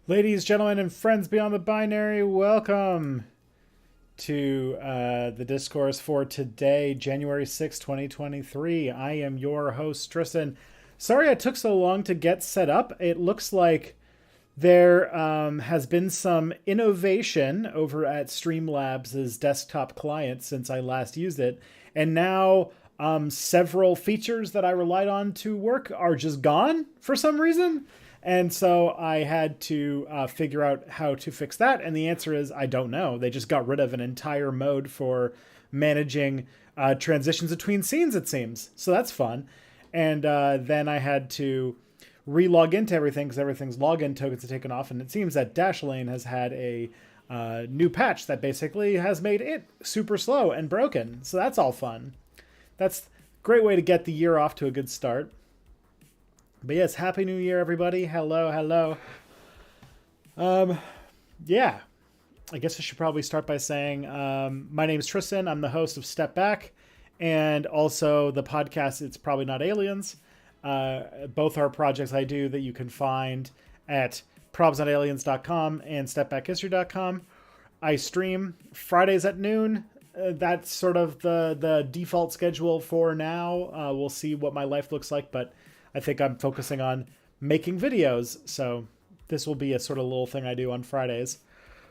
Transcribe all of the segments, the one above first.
Ladies, gentlemen, and friends beyond the binary, welcome to the Discourse for today, January 6th, 2023. I am your host, Tristan. Sorry it took so long to get set up. It looks like there has been some innovation over at Streamlabs' desktop client since I last used it. And now several features that I relied on to work are just gone for some reason. And so I had to figure out how to fix that. And the answer is I don't know. They just got rid of an entire mode for managing transitions between scenes, it seems. So that's fun. And then I had to re-log into everything because everything's login tokens are taken off. And it seems that Dashlane has had a new patch that basically has made it super slow and broken. So that's all fun. That's a great way to get the year off to a good start. But yes, Happy New Year, everybody. Hello, hello. Yeah, I guess I should probably start by saying my name is Tristan. I'm the host of Step Back and also the podcast It's Probably Not Aliens. Both are projects I do that you can find at probsnotaliens.com and stepbackhistory.com. I stream Fridays at noon. That's sort of the default schedule for now. We'll see what my life looks like, but I think I'm focusing on making videos. So this will be a sort of little thing I do on Fridays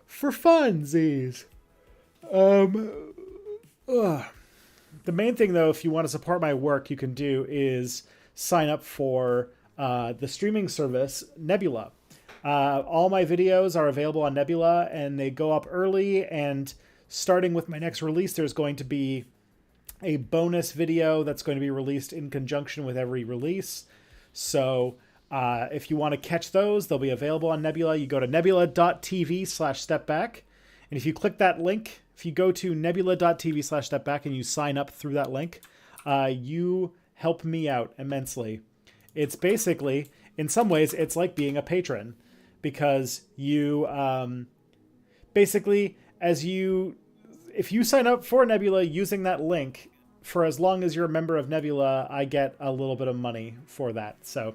for funsies. The main thing, though, if you want to support my work, you can do is sign up for the streaming service Nebula. All my videos are available on Nebula, and they go up early. And starting with my next release, there's going to be a bonus video that's going to be released in conjunction with every release. So if you want to catch those, they'll be available on Nebula. You go to nebula.tv/stepback. And if you click that link, if you go to nebula.tv/stepback and you sign up through that link, you help me out immensely. It's basically, in some ways, it's like being a patron because you basically, if you sign up for Nebula using that link, for as long as you're a member of Nebula, I get a little bit of money for that. So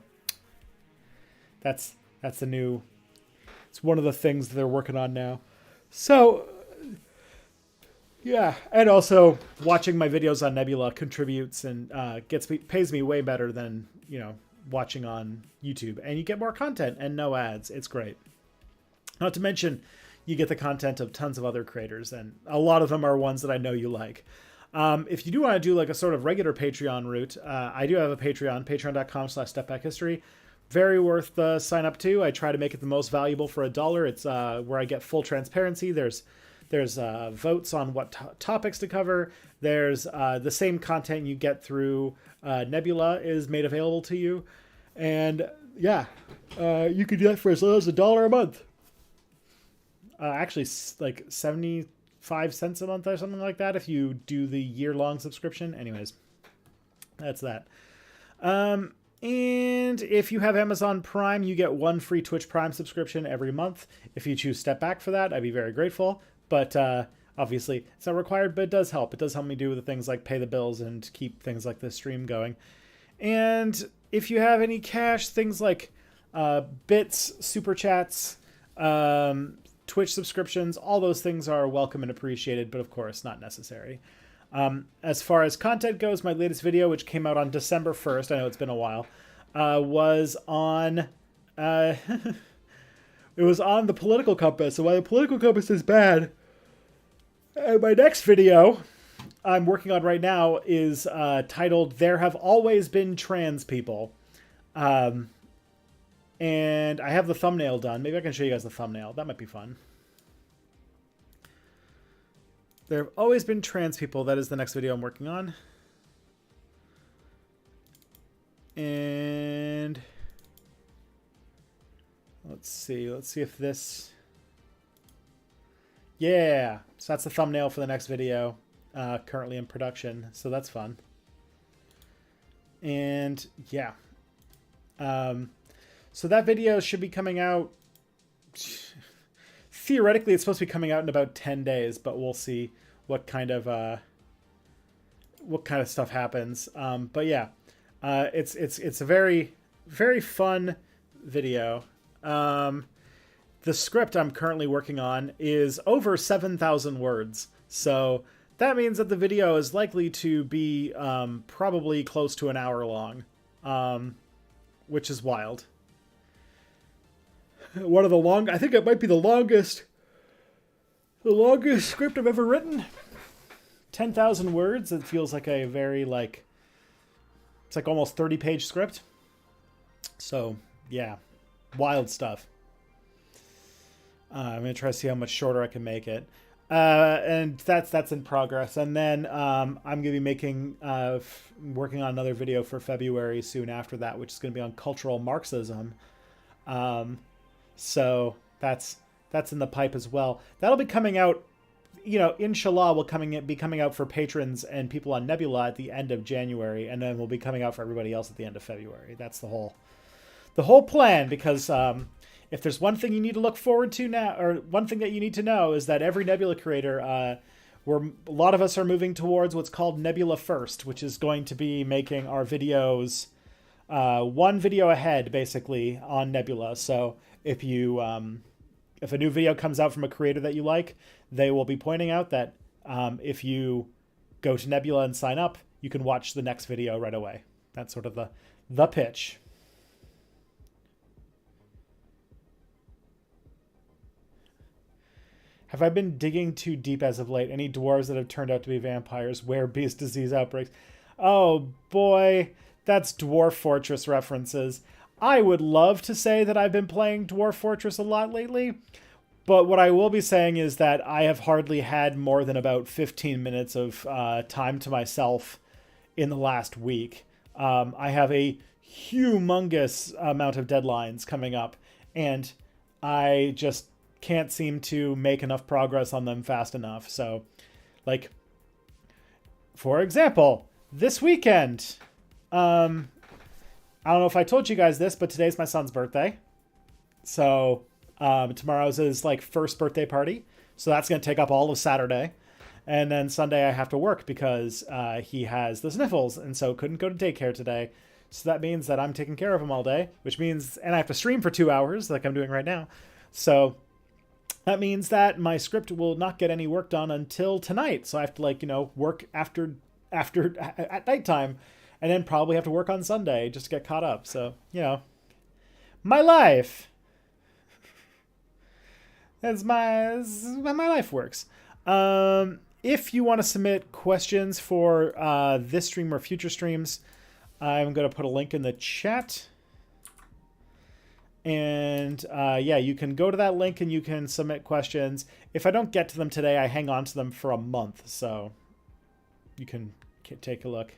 that's the new, it's one of the things that they're working on now. So yeah, and also watching my videos on Nebula contributes and pays me way better than, watching on YouTube. And you get more content and no ads. It's great. Not to mention, you get the content of tons of other creators, and a lot of them are ones that I know you like. If you do want to do like a sort of regular Patreon route, I do have a Patreon, patreon.com/stepbackhistory. Very worth the sign up to. I try to make it the most valuable for $1. It's where I get full transparency. There's votes on what topics to cover. There's the same content you get through Nebula is made available to you. And yeah, you can do that for as little as $1 a month. Actually, like 75 cents a month or something like that if you do the year-long subscription. Anyways, that's that. And if you have Amazon Prime, you get one free Twitch Prime subscription every month. If you choose Step Back for that, I'd be very grateful. But obviously, it's not required, but it does help. It does help me do the things like pay the bills and keep things like this stream going. And if you have any cash, things like bits, super chats, Twitch subscriptions, all those things are welcome and appreciated, but of course not necessary. As far as content goes, my latest video, which came out on December 1st, I know it's been a while, was on it was on the political compass. So why the political compass is bad. My next video I'm working on right now is titled "There Have Always Been Trans People." And I have the thumbnail done. Maybe I can show you guys the thumbnail. That might be fun. There have always been trans people. That is the next video I'm working on. And let's see if this... Yeah, so that's the thumbnail for the next video, currently in production. So that's fun. And yeah. So that video should be coming out. Theoretically, it's supposed to be coming out in about 10 days, but we'll see what kind of stuff happens. But yeah, it's a very, very fun video. the script I'm currently working on is over 7,000 words. So that means that the video is likely to be probably close to an hour long, which is wild. One of the I think it might be the longest script I've ever written. 10,000 words. It feels like a very it's like almost 30-page script. So yeah, wild stuff. I'm gonna try to see how much shorter I can make it, and that's in progress. And then I'm gonna be making working on another video for February soon after that, which is gonna be on cultural Marxism. So that's in the pipe as well. That'll be coming out, inshallah, will be coming out for patrons and people on Nebula at the end of January, and then will be coming out for everybody else at the end of February. That's the whole plan, because if there's one thing you need to look forward to now, or one thing that you need to know, is that every Nebula creator, a lot of us are moving towards what's called Nebula First, which is going to be making our videos one video ahead, basically, on Nebula. So if a new video comes out from a creator that you like, they will be pointing out that if you go to Nebula and sign up, you can watch the next video right away. That's sort of the pitch. Have I been digging too deep as of late? Any dwarves that have turned out to be vampires? Where beast disease outbreaks? Oh boy, that's Dwarf Fortress references. I would love to say that I've been playing Dwarf Fortress a lot lately, but what I will be saying is that I have hardly had more than about 15 minutes of time to myself in the last week. I have a humongous amount of deadlines coming up, and I just can't seem to make enough progress on them fast enough. So, for example, this weekend, I don't know if I told you guys this, but today's my son's birthday. So tomorrow's his first birthday party. So that's going to take up all of Saturday. And then Sunday I have to work because he has the sniffles, and so couldn't go to daycare today. So that means that I'm taking care of him all day, and I have to stream for 2 hours like I'm doing right now. So that means that my script will not get any work done until tonight. So I have to work after at nighttime, and then probably have to work on Sunday just to get caught up. So, my life. That's how my life works. If you want to submit questions for this stream or future streams, I'm going to put a link in the chat. And you can go to that link and you can submit questions. If I don't get to them today, I hang on to them for a month. So you can take a look.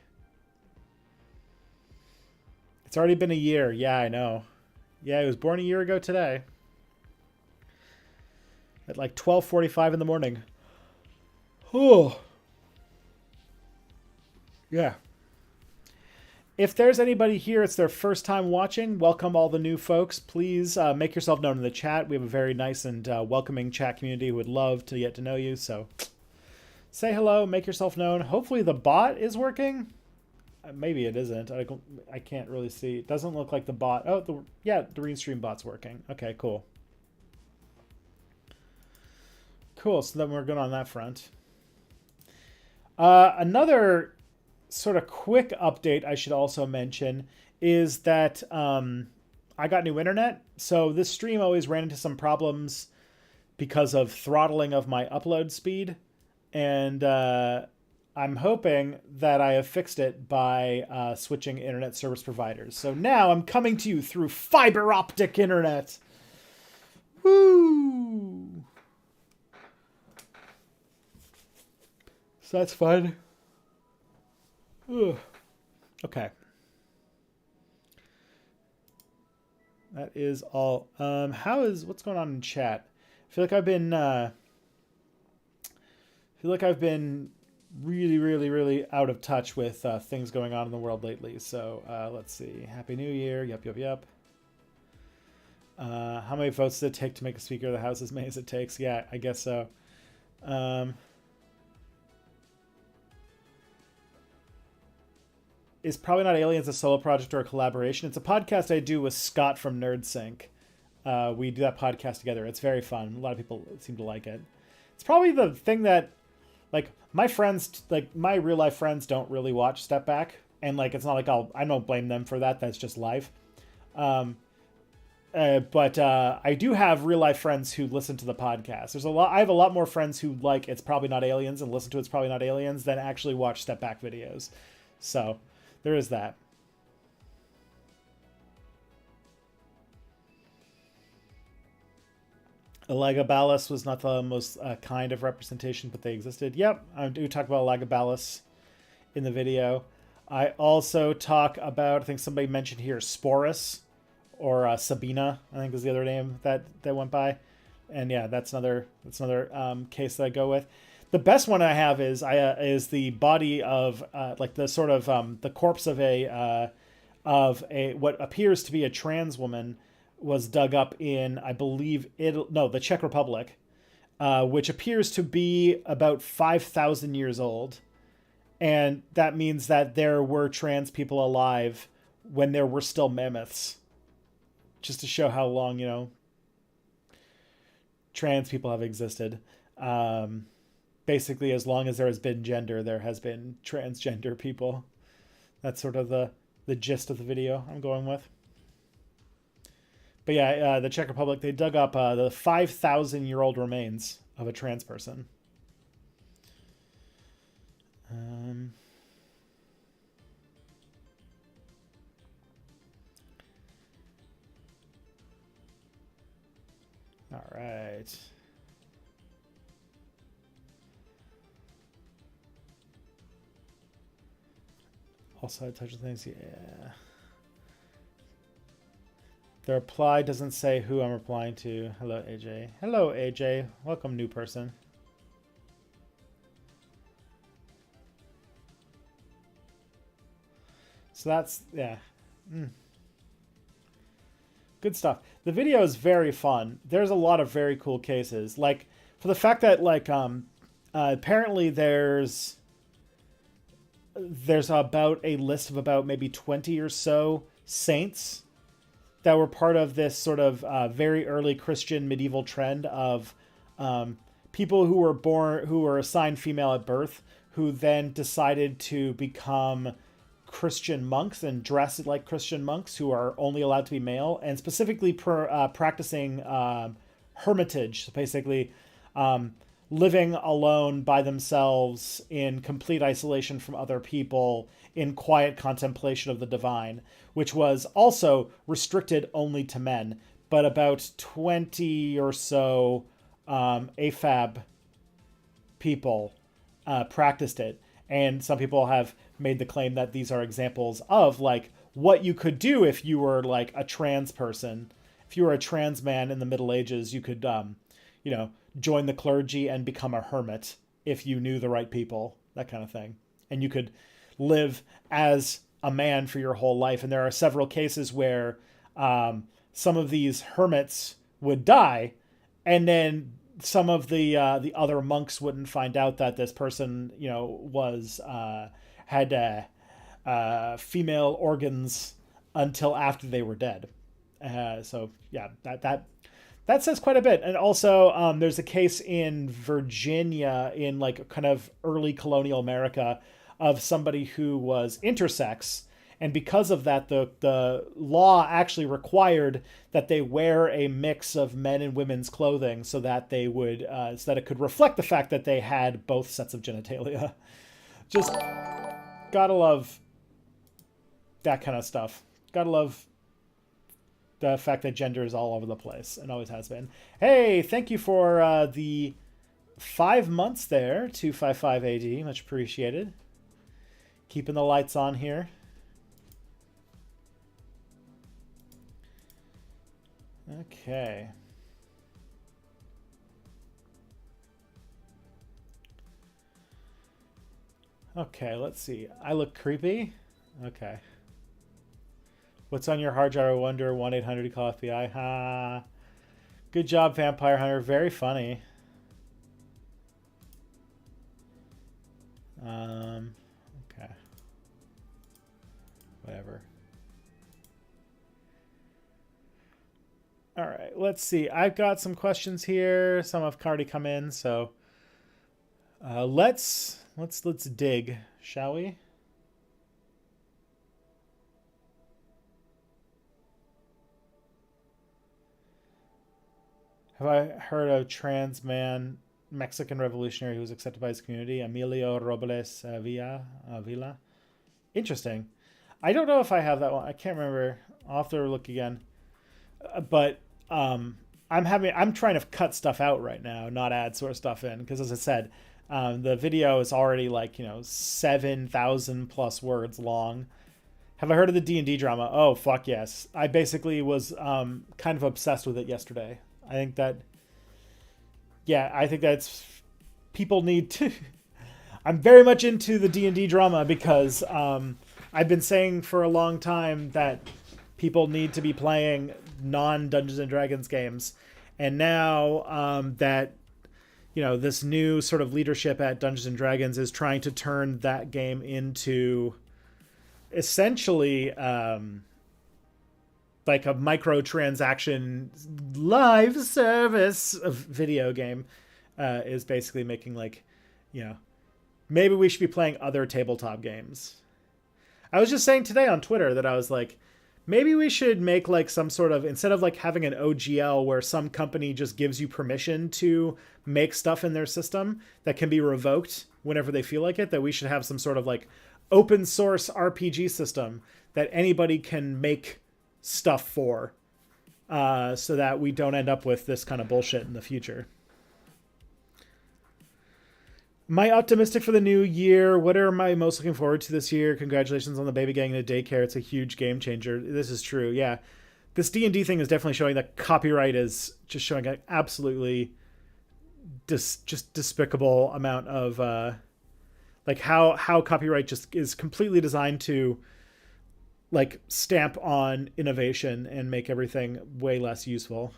It's already been a year. Yeah, I know. Yeah, he was born a year ago today. At 12:45 in the morning. Oh. Yeah. If there's anybody here, it's their first time watching, welcome all the new folks. Please make yourself known in the chat. We have a very nice and welcoming chat community who would love to get to know you. So say hello, make yourself known. Hopefully the bot is working. Maybe it isn't. I can't really see. It doesn't look like the bot. Oh, the Restream bot's working. Okay, cool. Cool, so then we're good on that front. Another sort of quick update I should also mention is that I got new internet. So this stream always ran into some problems because of throttling of my upload speed. And I'm hoping that I have fixed it by switching internet service providers. So now I'm coming to you through fiber optic internet. Woo! So that's fun. Ugh. Okay. That is all. What's going on in chat? I feel like I've been really, really, really out of touch with things going on in the world lately. So let's see. Happy New Year. Yep. How many votes does it take to make a Speaker of the House? As many as it takes. Yeah, I guess so. Is Probably Not Aliens a solo project or a collaboration? It's a podcast I do with Scott from NerdSync. We do that podcast together. It's very fun. A lot of people seem to like it. It's probably the thing that, like, my friends, like my real life friends, don't really watch Step Back, and like it's not like I don't blame them for that. That's just life. Um, but I do have real life friends who listen to the podcast. There's a lot. I have a lot more friends who like It's Probably Not Aliens and listen to It's Probably Not Aliens than actually watch Step Back videos. So there is that. Elagabalus was not the most kind of representation, but they existed. Yep, I do talk about Elagabalus in the video. I also talk about, I think somebody mentioned here, Sporus, or Sabina, I think was the other name that went by. And yeah, that's another case that I go with. The best one I have is the body of like the sort of the corpse of a what appears to be a trans woman was dug up in, I believe the Czech Republic, which appears to be about 5,000 years old. And that means that there were trans people alive when there were still mammoths. Just to show how long, trans people have existed. Basically, as long as there has been gender, there has been transgender people. That's sort of the gist of the video I'm going with. But yeah, the Czech Republic, they dug up the 5,000-year-old remains of a trans person. All right. Also, I touch things. Yeah. The reply doesn't say who I'm replying to. Hello, AJ. Hello, AJ. Welcome, new person. So that's, yeah. Good stuff. The video is very fun. There's a lot of very cool cases. Like, for the fact that, like, apparently there's about a list of about maybe 20 or so saints that were part of this sort of very early Christian medieval trend of people who were assigned female at birth, who then decided to become Christian monks and dress like Christian monks who are only allowed to be male, and specifically practicing hermitage, so basically living alone by themselves in complete isolation from other people in quiet contemplation of the divine, which was also restricted only to men. But about 20 or so AFAB people practiced it. And some people have made the claim that these are examples of like what you could do if you were like a trans person. If you were a trans man in the Middle Ages, you could, join the clergy and become a hermit if you knew the right people, that kind of thing. And you could live as a man for your whole life. And there are several cases where some of these hermits would die, and then some of the other monks wouldn't find out that this person, had female organs until after they were dead. So yeah, that says quite a bit. And also, there's a case in Virginia in like kind of early colonial America of somebody who was intersex. And because of that, the law actually required that they wear a mix of men and women's clothing so that they would, so that it could reflect the fact that they had both sets of genitalia. Just gotta love that kind of stuff. Gotta love the fact that gender is all over the place and always has been. Hey, thank you for the 5 months there, 255 AD. Much appreciated. Keeping the lights on here. Okay. Okay, let's see. I look creepy? Okay. What's on your hard drive? I wonder. 1-800 call FBI. Ha. Good job, Vampire Hunter. Very funny. Okay. Whatever. All right, let's see. I've got some questions here. Some have already come in, so let's dig, shall we? Have I heard of trans man Mexican revolutionary who was accepted by his community, Emilio Robles Villa? Interesting. I don't know if I have that one. I can't remember. I'll have to look again. But I'm trying to cut stuff out right now, not add sort of stuff in, because as I said, the video is already like 7,000 plus words long. Have I heard of the D&D drama? Oh fuck yes! I basically was kind of obsessed with it yesterday. I think that, yeah, I think that's people need to. I'm very much into the D&D drama because I've been saying for a long time that people need to be playing non-Dungeons and Dragons games, and now that this new sort of leadership at Dungeons and Dragons is trying to turn that game into essentially like a microtransaction live service of video game, is basically making like, maybe we should be playing other tabletop games. I was just saying today on Twitter that I was like, maybe we should make like some sort of, instead of like having an OGL where some company just gives you permission to make stuff in their system that can be revoked whenever they feel like it, that we should have some sort of like open source RPG system that anybody can make stuff for, so that we don't end up with this kind of bullshit in the future. Am I optimistic for the new year? What am I most looking forward to this year? Congratulations on the baby getting into daycare. It's a huge game changer. This is true. Yeah. This D&D thing is definitely showing that copyright is just showing an absolutely just despicable amount of like how copyright just is completely designed to like stamp on innovation and make everything way less useful.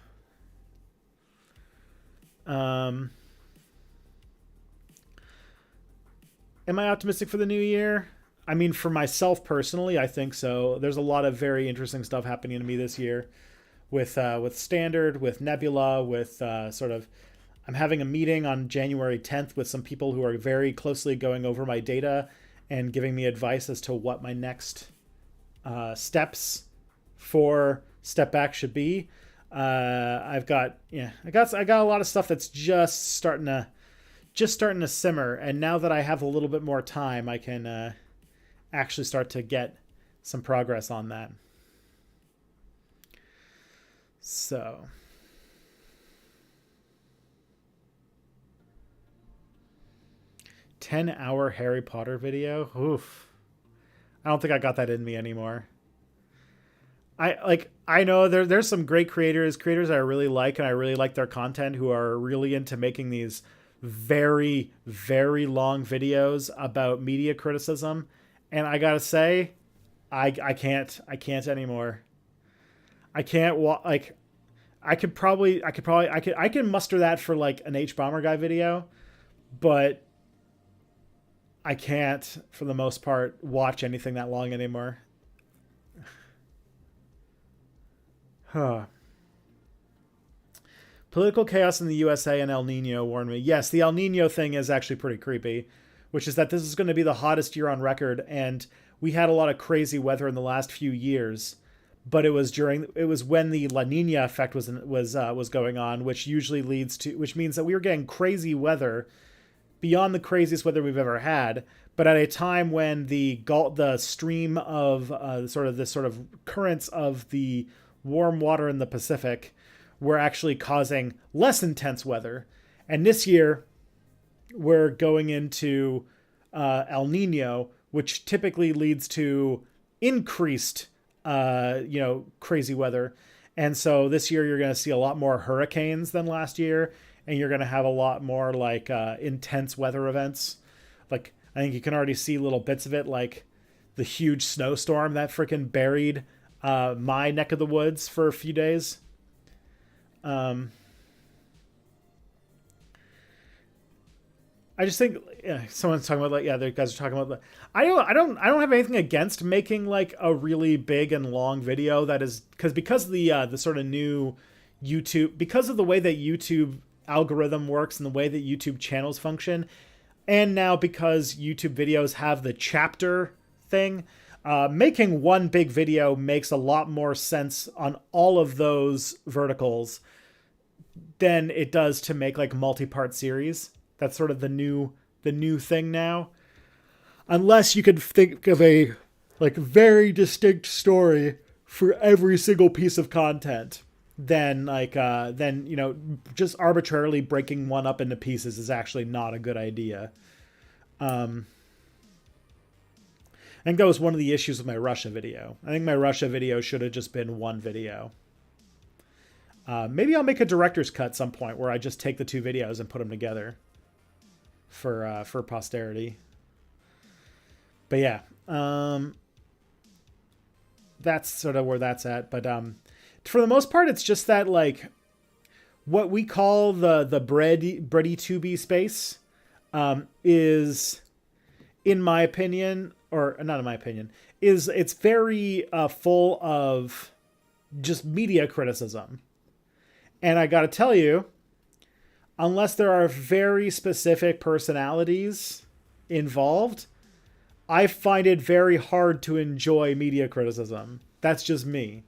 Am I optimistic for the new year? I mean, for myself personally, I think so. There's a lot of very interesting stuff happening to me this year with Standard, with Nebula, with sort of, I'm having a meeting on January 10th with some people who are very closely going over my data and giving me advice as to what my next steps for Step Back should be. I got a lot of stuff that's just starting to simmer, and now that I have a little bit more time, I can actually start to get some progress on that. So, $10-hour Harry Potter video. Oof. I don't think I got that in me anymore. I know there's some great creators I really like, and I really like their content, who are really into making these very, very long videos about media criticism. And I gotta say, I can't anymore. I can't like, I can muster that for like an H-Bomber Guy video, but I can't, for the most part, watch anything that long anymore. Huh. Political chaos in the USA and El Nino warned me. Yes, the El Nino thing is actually pretty creepy, which is that this is going to be the hottest year on record, and we had a lot of crazy weather in the last few years, but it was when the La Nina effect was going on, which means that we were getting crazy weather beyond the craziest weather we've ever had, but at a time when the stream of sort of currents of the warm water in the Pacific were actually causing less intense weather. And this year we're going into El Nino, which typically leads to increased crazy weather. And so this year you're going to see a lot more hurricanes than last year, and you're going to have a lot more like intense weather events. Like, I think you can already see little bits of it, like the huge snowstorm that freaking buried my neck of the woods for a few days. I just think someone's talking about like, the guys are talking about. I don't have anything against making like a really big and long video that is because the sort of new YouTube, because of the way that YouTube algorithm works and the way that YouTube channels function, and now because YouTube videos have the chapter thing, making one big video makes a lot more sense on all of those verticals than it does to make like multi-part series. That's sort of the new thing now. Unless you could think of a like very distinct story for every single piece of content, then just arbitrarily breaking one up into pieces is actually not a good idea. I think that was one of the issues with my Russia video. I think my Russia video should have just been one video. Maybe I'll make a director's cut some point where I just take the two videos and put them together for posterity. But yeah, that's sort of where that's at. But for the most part, it's just that like what we call the bready tubey space is, in my opinion, or not in my opinion, it's very full of just media criticism. And I got to tell you, unless there are very specific personalities involved, I find it very hard to enjoy media criticism. That's just me.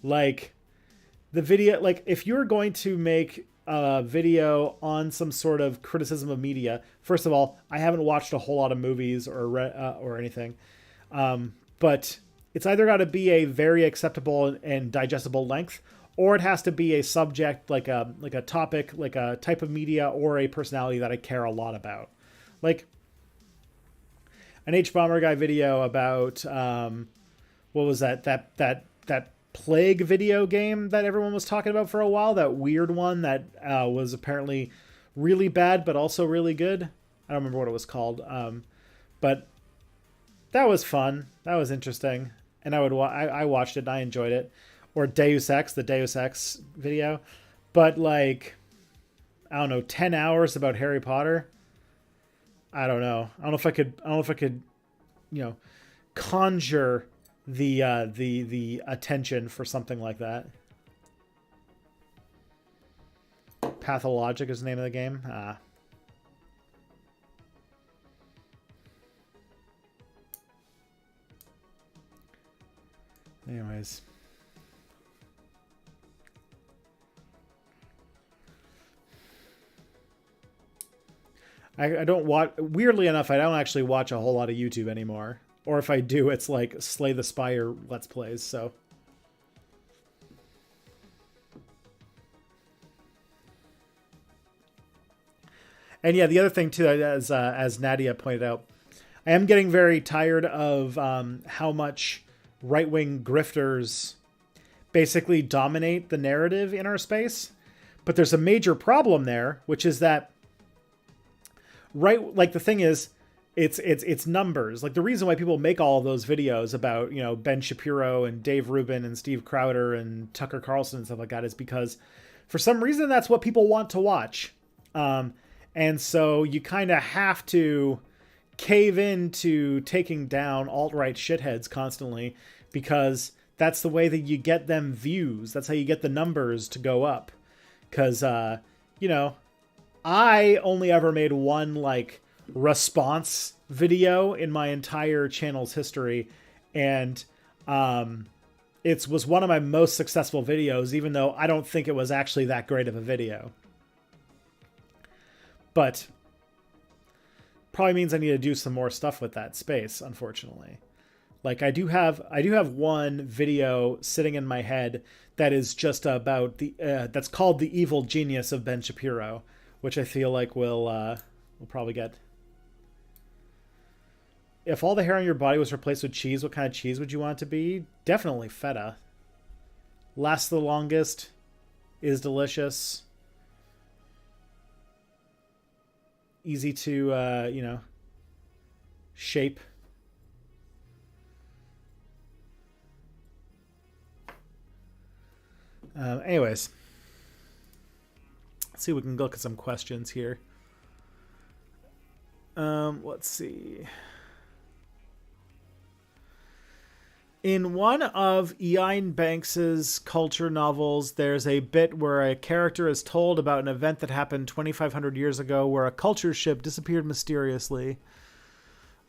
Like the video, like if you're going to make a video on some sort of criticism of media, first of all, I haven't watched a whole lot of movies or anything. But it's either got to be a very acceptable and digestible length, or it has to be a subject, like a topic, like a type of media or a personality that I care a lot about. Like an H-Bomber Guy video about, what was that Plague video game that everyone was talking about for a while, that weird one that was apparently really bad, but also really good. I don't remember what it was called. But that was fun. That was interesting. And I watched it and I enjoyed it. Or Deus Ex, the Deus Ex video. But like, I don't know, 10 hours about Harry Potter. I don't know. I don't know if I could, conjure the attention for something like that. Pathologic is the name of the game. Anyways. I don't watch, weirdly enough, I don't actually watch a whole lot of YouTube anymore. Or if I do, it's like Slay the Spire Let's Plays, so. And yeah, the other thing too, as Nadia pointed out, I am getting very tired of how much right-wing grifters basically dominate the narrative in our space. But there's a major problem there, which is that the thing is, it's numbers. Like the reason why people make all of those videos about, Ben Shapiro and Dave Rubin and Steve Crowder and Tucker Carlson and stuff like that is because for some reason that's what people want to watch. And so you kind of have to cave into taking down alt-right shitheads constantly because that's the way that you get them views. That's how you get the numbers to go up. Because, I only ever made one like response video in my entire channel's history, and it was one of my most successful videos, even though I don't think it was actually that great of a video. But probably means I need to do some more stuff with that space, unfortunately. Like I do have one video sitting in my head that is just about that's called The Evil Genius of Ben Shapiro, which I feel like we'll probably get. If all the hair on your body was replaced with cheese, what kind of cheese would you want it to be? Definitely feta. Lasts the longest, is delicious, easy to shape. Anyways, let's see if we can look at some questions here. Let's see. In one of Iain Banks's culture novels, there's a bit where a character is told about an event that happened 2,500 years ago where a culture ship disappeared mysteriously.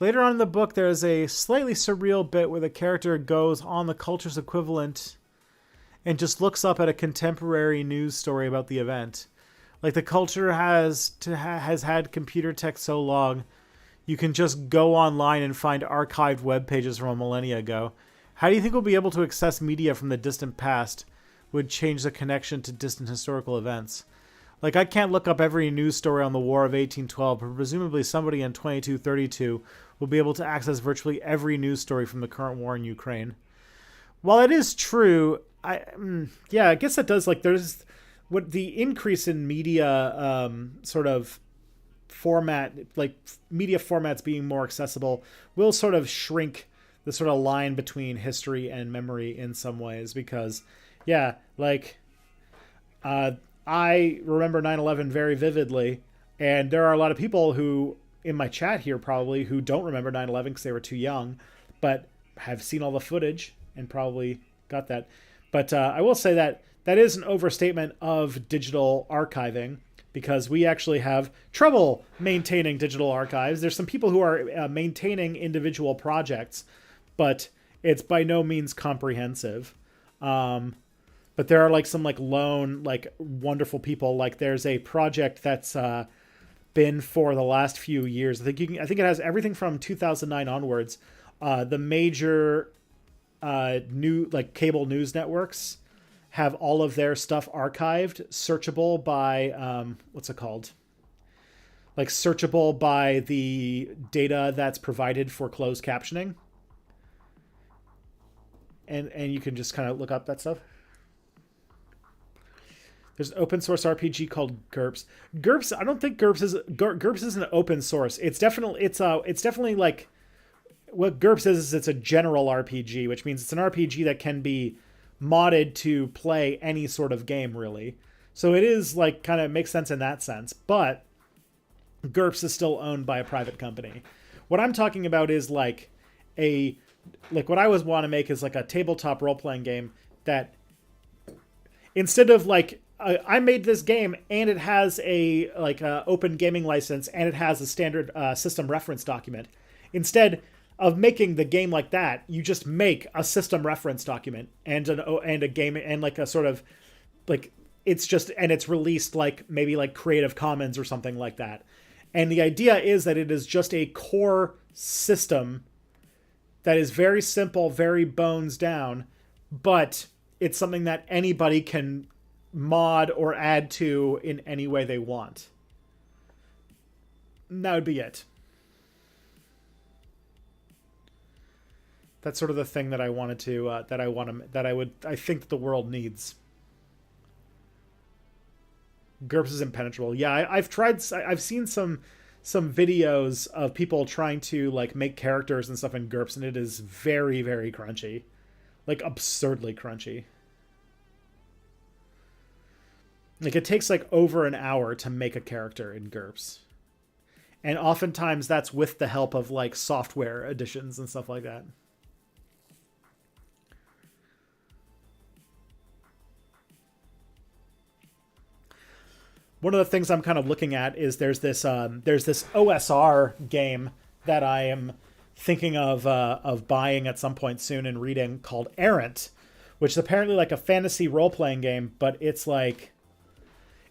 Later on in the book, there's a slightly surreal bit where the character goes on the culture's equivalent and just looks up at a contemporary news story about the event. Like, the culture has had computer tech so long, you can just go online and find archived web pages from a millennia ago. How do you think we'll be able to access media from the distant past would change the connection to distant historical events? Like, I can't look up every news story on the War of 1812, but presumably somebody in 2232 will be able to access virtually every news story from the current war in Ukraine. While it is true, I guess that does, like, there's what the increase in media sort of format, like media formats being more accessible, will sort of shrink the sort of line between history and memory in some ways, because I remember 9/11 very vividly, and there are a lot of people who in my chat here probably who don't remember 9/11 because they were too young, but have seen all the footage and probably got that. But I will say that that is an overstatement of digital archiving, because we actually have trouble maintaining digital archives. There's some people who are maintaining individual projects, but it's by no means comprehensive. But there are like some like lone, like wonderful people. Like, there's a project that's been for the last few years. I think it has everything from 2009 onwards. The major new like cable news networks have all of their stuff archived, searchable by what's it called? Like, searchable by the data that's provided for closed captioning. And you can just kind of look up that stuff. There's an open source RPG called GURPS. GURPS, I don't think GURPS is an open source. It's definitely like, what GURPS is it's a general RPG, which means it's an RPG that can be modded to play any sort of game, really. So it is like, kind of makes sense in that sense, but GURPS is still owned by a private company. What I'm talking about is like what I want to make is like a tabletop role-playing game that, instead of like, I made this game and it has a open gaming license and it has a standard system reference document. Instead of making the game like that, you just make a system reference document and a game, and like a sort of like, it's released like maybe like Creative Commons or something like that. And the idea is that it is just a core system that is very simple, very bones down, but it's something that anybody can mod or add to in any way they want. And that would be it. That's sort of the thing that I wanted to, I think that the world needs. GURPS is impenetrable. Yeah, I've seen some videos of people trying to like make characters and stuff in GURPS, and it is very, very crunchy. Like, absurdly crunchy. Like, it takes like over an hour to make a character in GURPS. And oftentimes that's with the help of like software editions and stuff like that. One of the things I'm kind of looking at is there's this OSR game that I am thinking of buying at some point soon and reading, called Errant, which is apparently like a fantasy role-playing game, but it's like,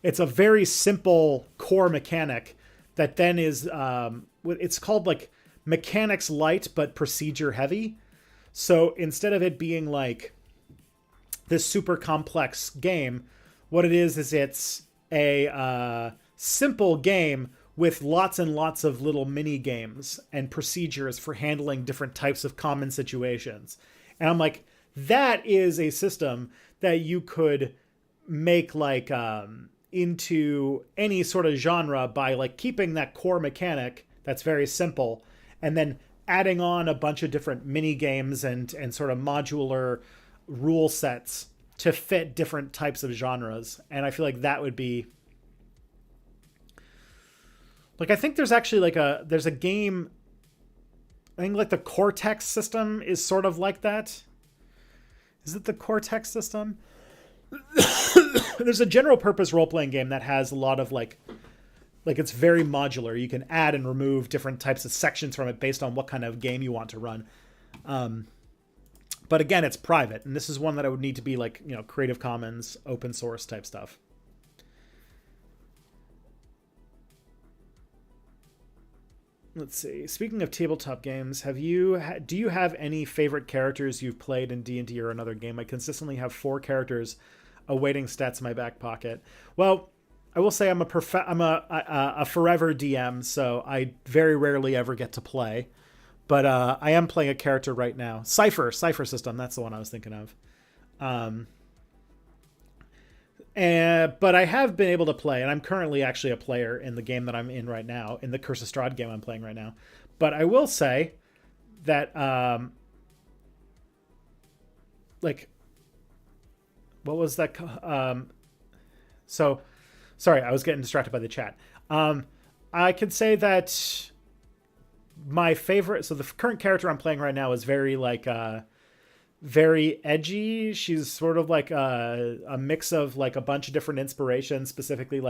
it's a very simple core mechanic that then is it's called like mechanics light but procedure heavy. So instead of it being like this super complex game, what it is it's a simple game with lots and lots of little mini games and procedures for handling different types of common situations. And I'm like, that is a system that you could make like into any sort of genre by like keeping that core mechanic that's very simple and then adding on a bunch of different mini games and sort of modular rule sets to fit different types of genres. And I feel like that would be like, I think there's actually like there's a game, I think like the Cortex system is sort of like that. Is it the Cortex system? There's a general purpose role playing game that has a lot of like it's very modular. You can add and remove different types of sections from it based on what kind of game you want to run. But again, it's private, and this is one that I would need to be like, Creative Commons, open source type stuff. Let's see. Speaking of tabletop games, do you have any favorite characters you've played in D&D or another game? I consistently have 4 characters awaiting stats in my back pocket. Well, I will say I'm a forever DM, so I very rarely ever get to play. But I am playing a character right now. Cypher System, that's the one I was thinking of. But I have been able to play, and I'm currently actually a player in the game that I'm in right now, in the Curse of Strahd game I'm playing right now. But I will say that, what was that? Sorry, I was getting distracted by the chat. I could say that my favorite, so the current character I'm playing right now is very very edgy. She's sort of like a mix of like a bunch of different inspirations, specifically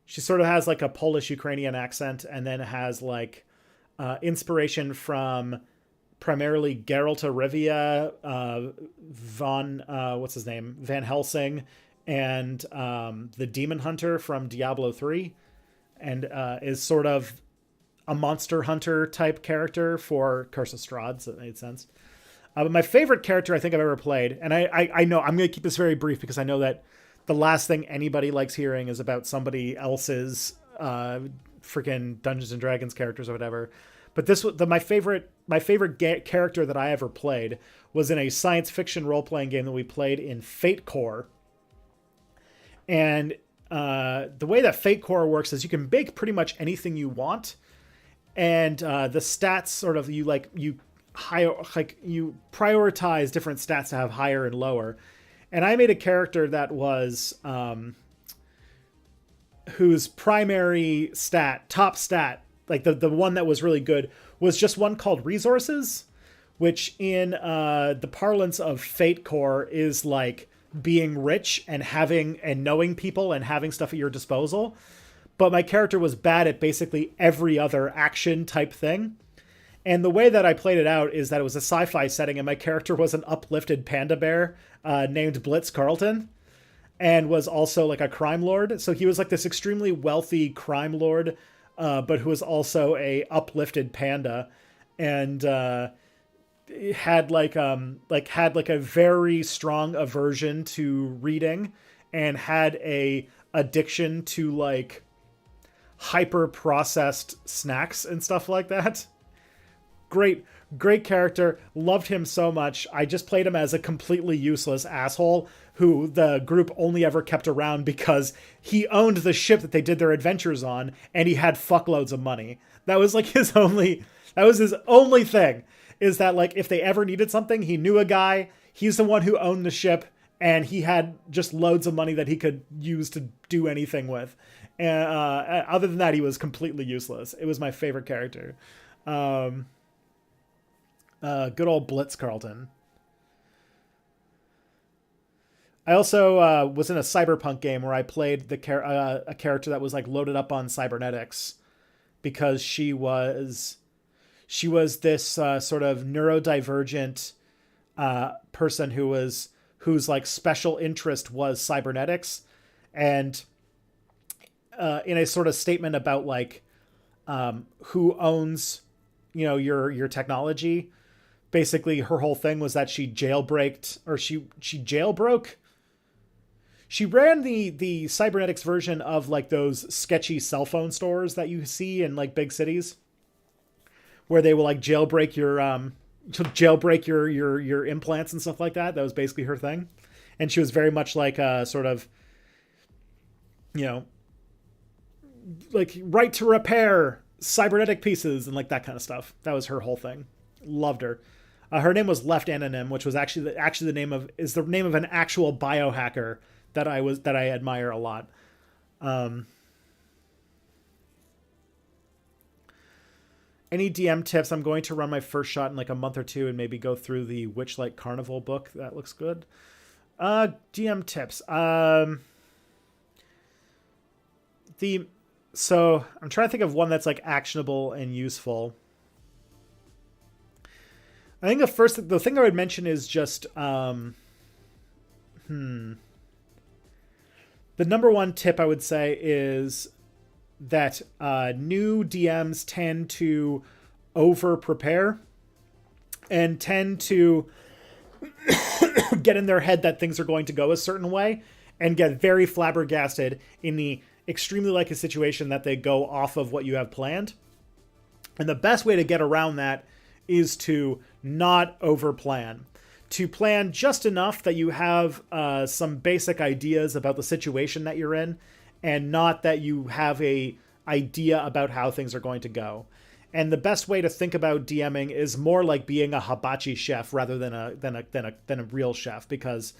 she sort of has like a Polish Ukrainian accent, and then has like inspiration from primarily Geralt of Rivia, Van Helsing, and the Demon Hunter from Diablo 3, and is sort of a monster hunter type character for Curse of Strahd, so that made sense. But my favorite character I think I've ever played, and I know I'm going to keep this very brief because I know that the last thing anybody likes hearing is about somebody else's freaking Dungeons and Dragons characters or whatever. But my favorite character that I ever played was in a science fiction role playing game that we played in Fate Core. And the way that Fate Core works is you can bake pretty much anything you want. And the stats sort of you prioritize different stats to have higher and lower. And I made a character that was whose primary top stat, like the one that was really good, was just one called Resources, which in the parlance of Fate Core is like being rich and knowing people and having stuff at your disposal. But my character was bad at basically every other action type thing. And the way that I played it out is that it was a sci-fi setting, and my character was an uplifted panda bear named Blitz Carlton, and was also like a crime lord. So he was like this extremely wealthy crime lord, but who was also a uplifted panda, and had a very strong aversion to reading, and had a addiction to like hyper processed snacks and stuff like that. Great character. Loved him so much. I just played him as a completely useless asshole who the group only ever kept around because he owned the ship that they did their adventures on, and he had fuckloads of money. That was like his only thing, is that like if they ever needed something, he knew a guy. He's the one who owned the ship, and he had just loads of money that he could use to do anything with. And other than that, he was completely useless. It was my favorite character. Good old Blitz Carlton. I also was in a cyberpunk game where I played a character that was like loaded up on cybernetics, because she was this sort of neurodivergent person whose like special interest was cybernetics, and in a sort of statement about like who owns your technology. Basically, her whole thing was that she jailbroke. She ran the cybernetics version of like those sketchy cell phone stores that you see in like big cities, where they will like jailbreak your implants and stuff like that. That was basically her thing, and she was very much like a sort of, like right to repair cybernetic pieces and like that kind of stuff. That was her whole thing. Loved her. Her name was Left Anonym, which was actually the name of an actual biohacker that I admire a lot. Any DM tips? I'm going to run my first shot in like a month or two and maybe go through the Witchlight Carnival book. That looks good. DM tips. So I'm trying to think of one that's like actionable and useful. I think the thing I would mention is just the number one tip I would say is that new DMs tend to over prepare and tend to get in their head that things are going to go a certain way and get very flabbergasted in the extremely likely situation that they go off of what you have planned. And the best way to get around that is to not over plan. To plan just enough that you have some basic ideas about the situation that you're in, and not that you have a idea about how things are going to go. And the best way to think about DMing is more like being a hibachi chef rather than a real chef, because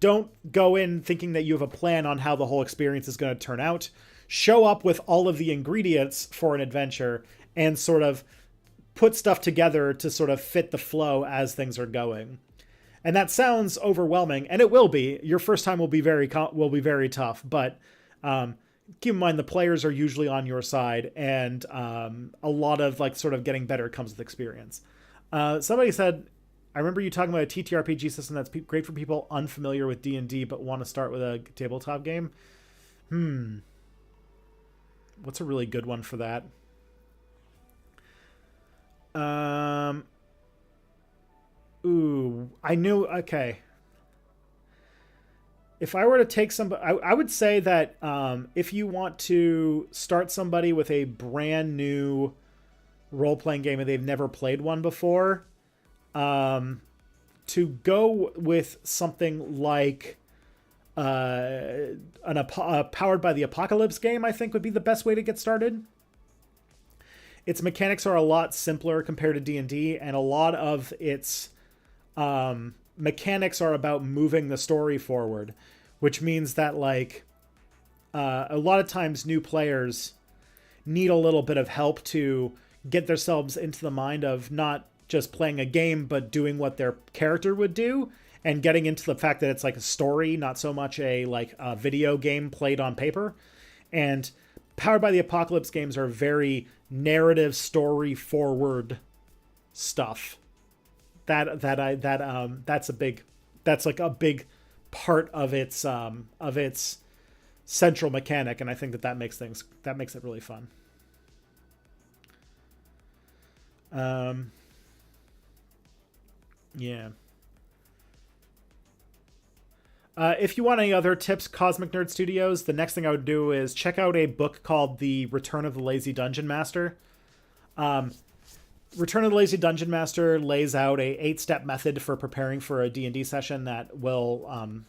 don't go in thinking that you have a plan on how the whole experience is going to turn out. Show up with all of the ingredients for an adventure and sort of put stuff together to sort of fit the flow as things are going. And that sounds overwhelming, and it will be. Your first time will be very tough, but keep in mind the players are usually on your side, and a lot of like sort of getting better comes with experience. Somebody said, I remember you talking about a TTRPG system that's great for people unfamiliar with D&D but want to start with a tabletop game. What's a really good one for that? I knew. Okay. If I were to take somebody, I would say that if you want to start somebody with a brand new role-playing game and they've never played one before, to go with something like a Powered by the Apocalypse game, I think would be the best way to get started. Its mechanics are a lot simpler compared to D&D, and a lot of its mechanics are about moving the story forward, which means that like a lot of times new players need a little bit of help to get themselves into the mind of not just playing a game, but doing what their character would do, and getting into the fact that it's like a story, not so much a video game played on paper. And Powered by the Apocalypse games are very narrative, story forward stuff. That's a big part of its central mechanic, and I think that makes it really fun. Yeah. If you want any other tips, Cosmic Nerd Studios, the next thing I would do is check out a book called The Return of the Lazy Dungeon Master. Return of the Lazy Dungeon Master lays out a 8-step method for preparing for a D&D session that will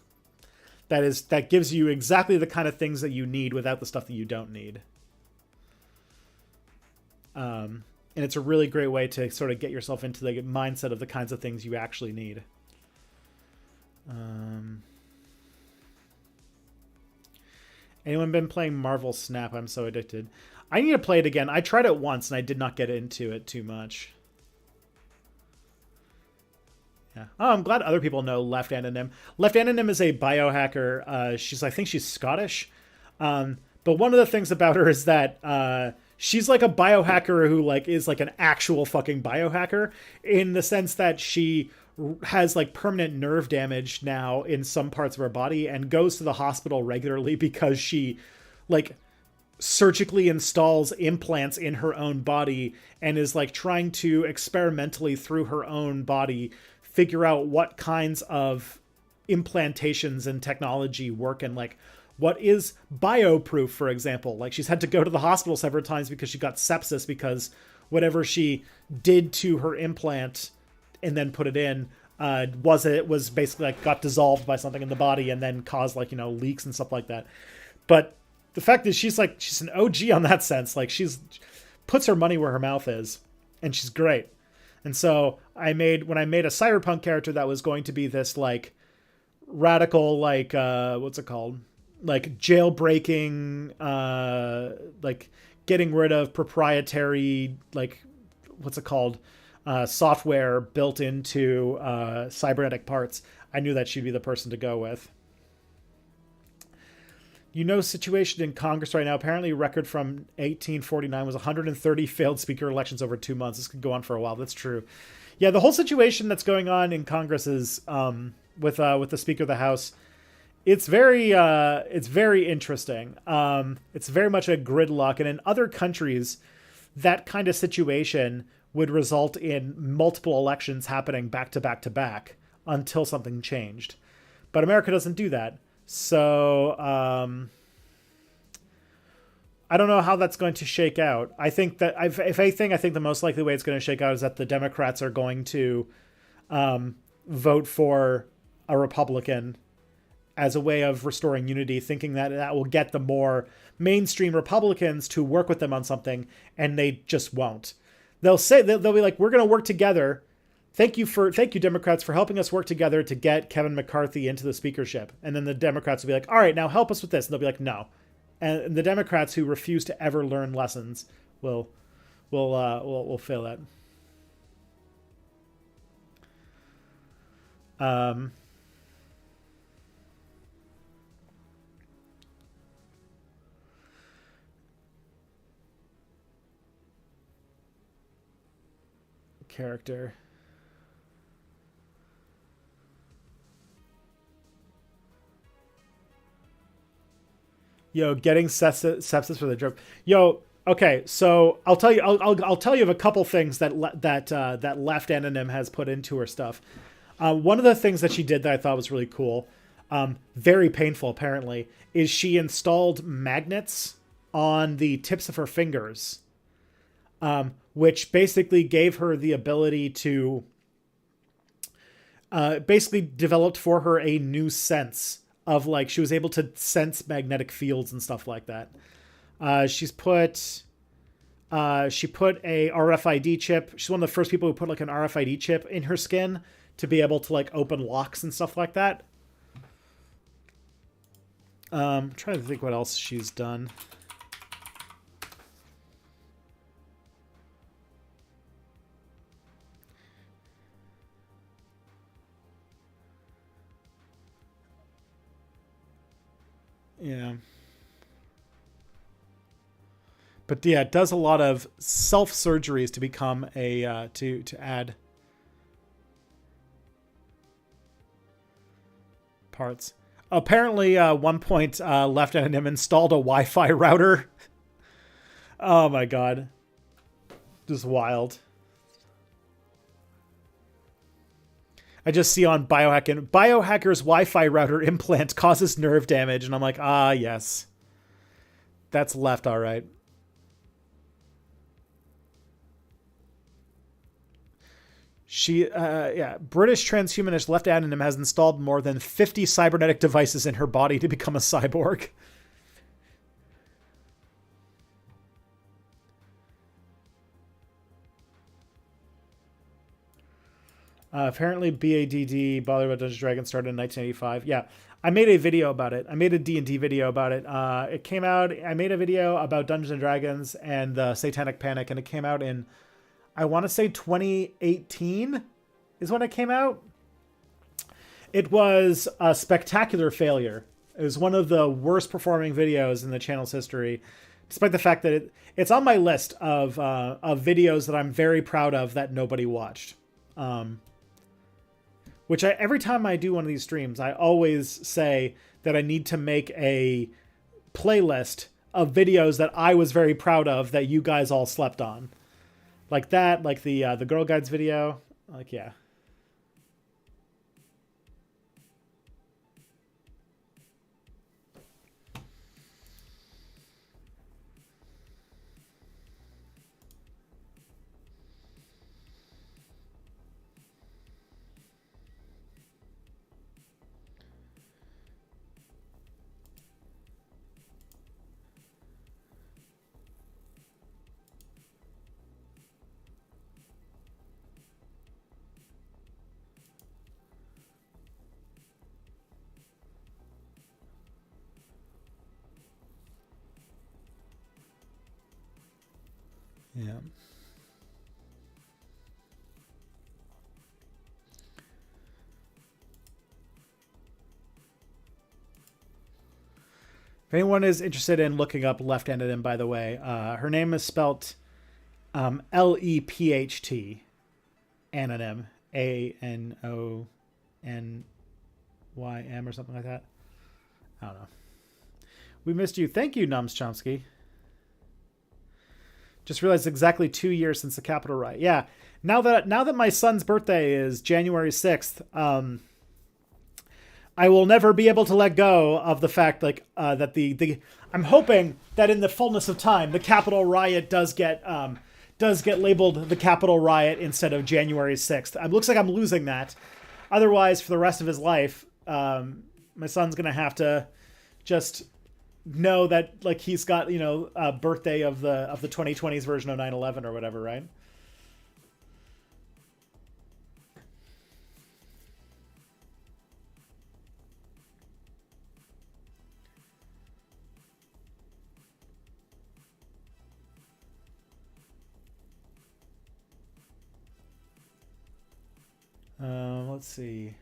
that gives you exactly the kind of things that you need without the stuff that you don't need. And it's a really great way to sort of get yourself into the mindset of the kinds of things you actually need. Anyone been playing Marvel Snap? I'm so addicted. I need to play it again. I tried it once and I did not get into it too much. Yeah. Oh, I'm glad other people know Left Anonym. Left Anonym is a biohacker. I think she's Scottish. But one of the things about her is that she's like a biohacker who is an actual fucking biohacker, in the sense that she has permanent nerve damage now in some parts of her body and goes to the hospital regularly because she surgically installs implants in her own body and is trying to experimentally through her own body figure out what kinds of implantations and technology work, and what is bioproof, for example. She's had to go to the hospital several times because she got sepsis because whatever she did to her implant and then put it in was basically got dissolved by something in the body and then caused leaks and stuff like that. But the fact is she's an OG on that sense. She's puts her money where her mouth is, and she's great. And so when I made a cyberpunk character that was going to be this radical what's it called, jailbreaking getting rid of proprietary, like, what's it called, software built into cybernetic parts. I knew that she'd be the person to go with. Situation in Congress right now. Apparently, a record from 1849 was 130 failed speaker elections over 2 months. This could go on for a while. That's true. Yeah, the whole situation that's going on in Congress is with the Speaker of the House. It's very interesting. It's very much a gridlock, and in other countries, that kind of situation would result in multiple elections happening back to back to back until something changed. But America doesn't do that. So I don't know how that's going to shake out. I think that I think the most likely way it's going to shake out is that the Democrats are going to vote for a Republican as a way of restoring unity, thinking that that will get the more mainstream Republicans to work with them on something, and they just won't. They'll be like, we're going to work together. Thank you, Democrats, for helping us work together to get Kevin McCarthy into the speakership. And then the Democrats will be like, all right, now help us with this. And they'll be like, no. And the Democrats who refuse to ever learn lessons will fail that. Character. Yo, getting sepsis for the joke. Yo, okay, so I'll tell you. I'll tell you of a couple things that Left Anonym has put into her stuff. One of the things that she did that I thought was really cool, very painful apparently, is she installed magnets on the tips of her fingers, which basically gave her the ability to basically developed for her a new sense of, like, she was able to sense magnetic fields and stuff like that. She put a RFID chip. She's one of the first people who put like an RFID chip in her skin to be able to like open locks and stuff like that. I'm trying to think what else she's done. Yeah. But yeah, it does a lot of self surgeries to become a to add parts. Apparently, one point, Left Anonym installed a Wi-Fi router. Oh my god, just wild. I just see on Biohacker's Wi-Fi router implant causes nerve damage, and I'm like, ah, yes, that's Left, all right. British transhumanist Left Anonym has installed more than 50 cybernetic devices in her body to become a cyborg. Apparently BADD, Bothered About Dungeons & Dragons, started in 1985. Yeah, I made a video about it. I made a D&D video about it. It came out, I made a video about Dungeons & Dragons and the Satanic Panic, and it came out in, I want to say 2018 is when it came out. It was a spectacular failure. It was one of the worst performing videos in the channel's history, despite the fact that it's on my list of videos that I'm very proud of that nobody watched. Which every time I do one of these streams, I always say that I need to make a playlist of videos that I was very proud of that you guys all slept on. Like that, like the Girl Guides video. Like, yeah. Yeah. If anyone is interested in looking up Left-Handed In, by the way, her name is spelt Lepht, anonym, Anonym or something like that. I don't know. We missed you. Thank you, Nums Chomsky. Just realized exactly 2 years since the Capitol riot. Yeah. Now that my son's birthday is January 6th, I will never be able to let go of the fact that I'm hoping that in the fullness of time, the Capitol riot does get labeled the Capitol riot instead of January 6th. It looks like I'm losing that. Otherwise, for the rest of his life, my son's going to have to just know that like he's got, a birthday of the 2020s version of 9/11 or whatever, right? Let's see.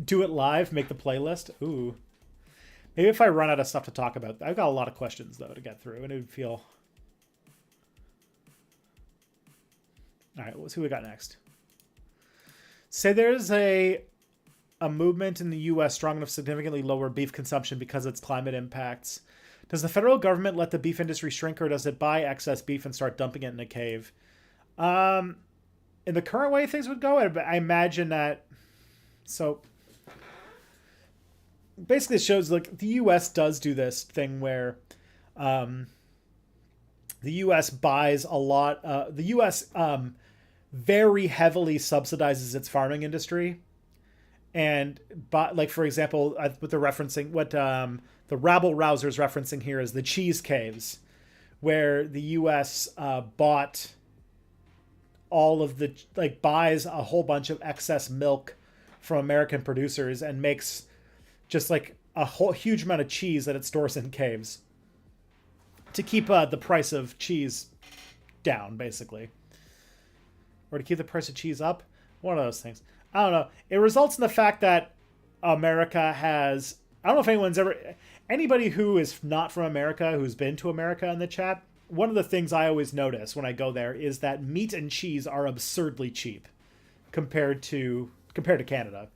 Do it live, make the playlist. Ooh. Maybe if I run out of stuff to talk about. I've got a lot of questions, though, to get through, and it would feel... All right, let's see what we got next. Say there's a movement in the U.S. strong enough to significantly lower beef consumption because of its climate impacts. Does the federal government let the beef industry shrink, or does it buy excess beef and start dumping it in a cave? In the current way things would go, I imagine that... So... Basically, it shows like the U.S. does do this thing where the U.S. buys a lot. The U.S. Very heavily subsidizes its farming industry, and like for example, with the referencing what the rabble rousers referencing here is the cheese caves, where the U.S. bought all of the buys a whole bunch of excess milk from American producers and makes just like a whole huge amount of cheese that it stores in caves to keep the price of cheese down, basically. Or to keep the price of cheese up. One of those things. I don't know. It results in the fact that America has... I don't know if anyone's ever... Anybody who is not from America, who's been to America in the chat, one of the things I always notice when I go there is that meat and cheese are absurdly cheap compared to Canada.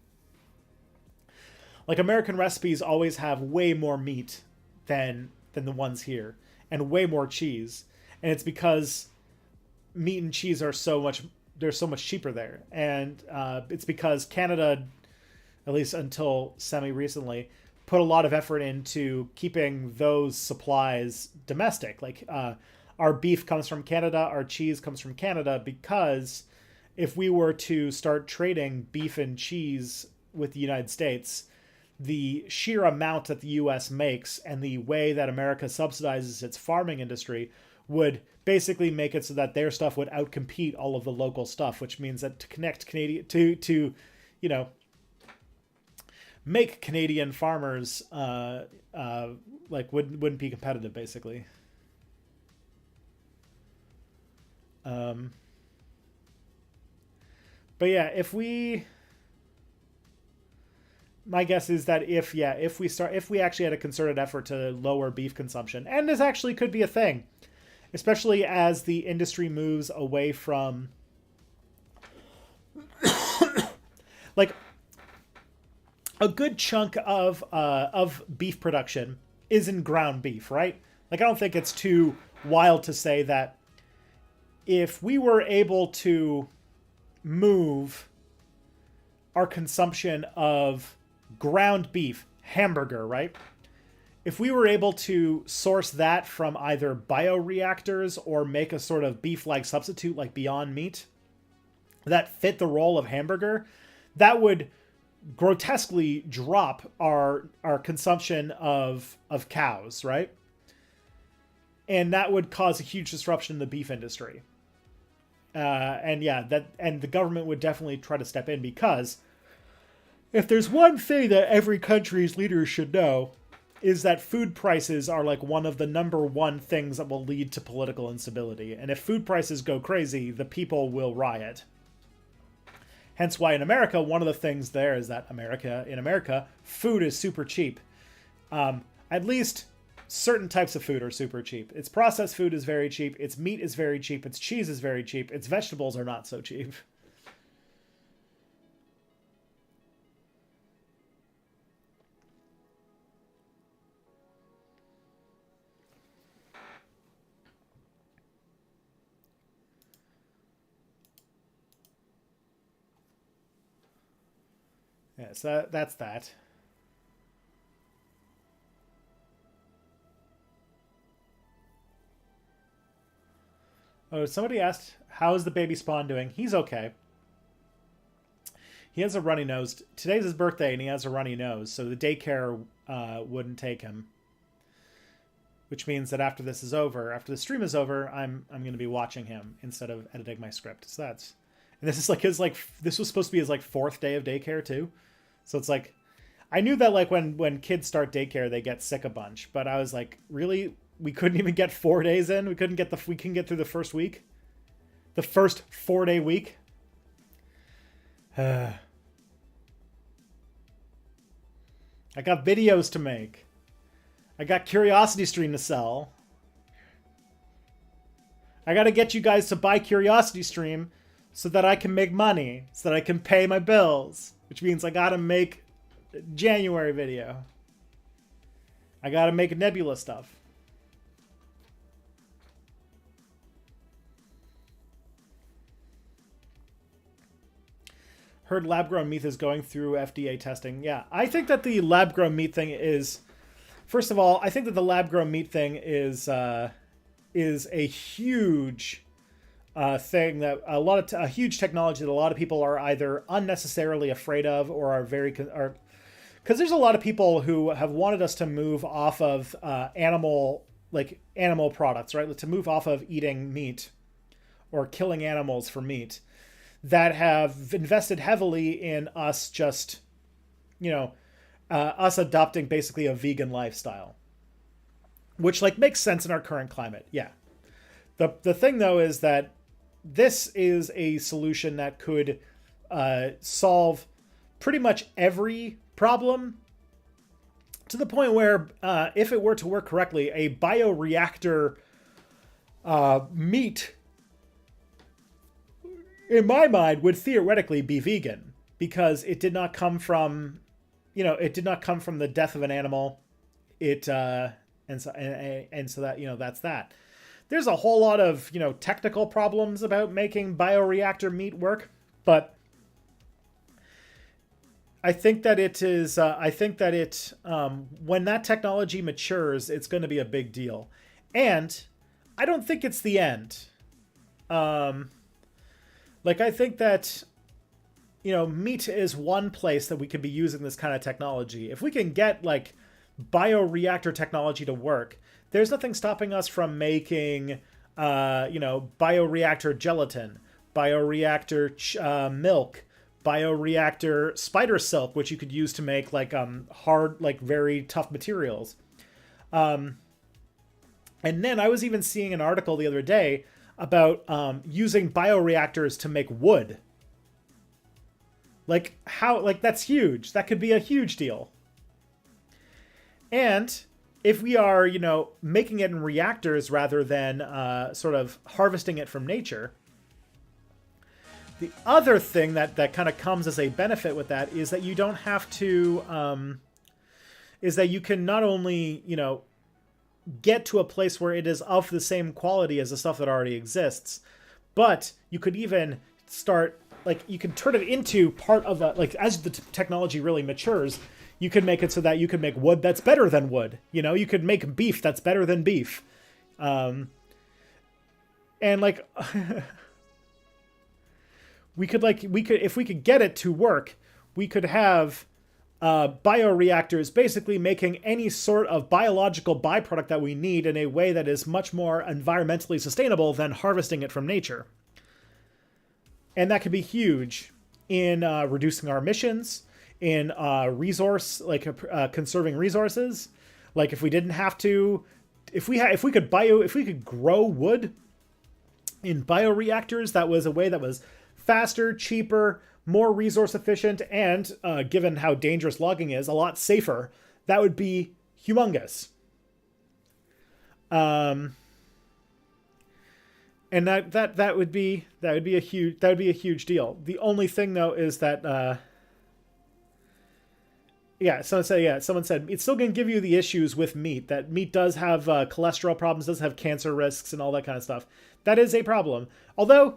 Like, American recipes always have way more meat than the ones here, and way more cheese. And it's because meat and cheese are so much cheaper there. And it's because Canada, at least until semi-recently, put a lot of effort into keeping those supplies domestic. Like, our beef comes from Canada, our cheese comes from Canada, because if we were to start trading beef and cheese with the United States... the sheer amount that the U.S. makes and the way that America subsidizes its farming industry would basically make it so that their stuff would outcompete all of the local stuff, which means that to connect Canadian to make Canadian farmers wouldn't be competitive, basically. But yeah, my guess is that if we actually had a concerted effort to lower beef consumption, and this actually could be a thing, especially as the industry moves away from like a good chunk of beef production is in ground beef, right? Like, I don't think it's too wild to say that if we were able to move our consumption of ground beef, hamburger, right? If we were able to source that from either bioreactors or make a sort of beef-like substitute like Beyond Meat that fit the role of hamburger, that would grotesquely drop our consumption of cows, right? And that would cause a huge disruption in the beef industry. And the government would definitely try to step in, because if there's one thing that every country's leaders should know, is that food prices are like one of the number one things that will lead to political instability. And if food prices go crazy, the people will riot. Hence why in America, one of the things there is that in America, food is super cheap. At least certain types of food are super cheap. Its processed food is very cheap. Its meat is very cheap. Its cheese is very cheap. Its vegetables are not so cheap. Yeah, so that's that. Oh, somebody asked, how is the baby Spawn doing? He's okay. He has a runny nose. Today's his birthday, and he has a runny nose, so the daycare wouldn't take him. Which means that after this is over, after the stream is over, I'm going to be watching him instead of editing my script. So that's, and this is like this was supposed to be his like 4th day of daycare too. So it's like, I knew that like when kids start daycare, they get sick a bunch, but I was like, really? We couldn't even get 4 days in. We couldn't get through the first week, the first 4-day week. I got videos to make. I got Curiosity Stream to sell. I got to get you guys to buy Curiosity Stream so that I can make money, so that I can pay my bills, which means I got to make a January video. I got to make Nebula stuff. Heard lab-grown meat is going through FDA testing. Yeah, I think that the lab-grown meat thing is... First of all, I think that the lab-grown meat thing is a huge thing that a huge technology that a lot of people are either unnecessarily afraid of or are very... Because there's a lot of people who have wanted us to move off of animal products, right? To move off of eating meat or killing animals for meat, that have invested heavily in us just, us adopting basically a vegan lifestyle, which like makes sense in our current climate. Yeah. The thing though is that this is a solution that could solve pretty much every problem, to the point where if it were to work correctly, a bioreactor meat, in my mind, would theoretically be vegan, because it did not come from, the death of an animal. And so that, that's that. There's a whole lot of, technical problems about making bioreactor meat work, but I think that when that technology matures, it's going to be a big deal. And I don't think it's the end. I think that, meat is one place that we could be using this kind of technology. If we can get, bioreactor technology to work, there's nothing stopping us from making, bioreactor gelatin, bioreactor milk, bioreactor spider silk, which you could use to make, hard, very tough materials. And then I was even seeing an article the other day about using bioreactors to make wood. That's huge. That could be a huge deal. And if we are, making it in reactors rather than sort of harvesting it from nature, the other thing that kind of comes as a benefit with that is that you don't have to, is that you can not only, get to a place where it is of the same quality as the stuff that already exists, but you could even start, you can turn it into part of as the technology really matures, you can make it so that you can make wood that's better than wood. You could make beef that's better than beef. And we could if we could get it to work, we could have bioreactors basically making any sort of biological byproduct that we need in a way that is much more environmentally sustainable than harvesting it from nature. And that could be huge in reducing our emissions, in conserving resources, Like if we didn't have to, if we could grow wood in bioreactors, that was a way that was faster, cheaper, more resource efficient, and given how dangerous logging is, a lot safer. That would be humongous. And that would be a huge deal. The only thing though is that someone said it's still going to give you the issues with meat. That meat does have cholesterol problems, does have cancer risks and all that kind of stuff. That is a problem. Although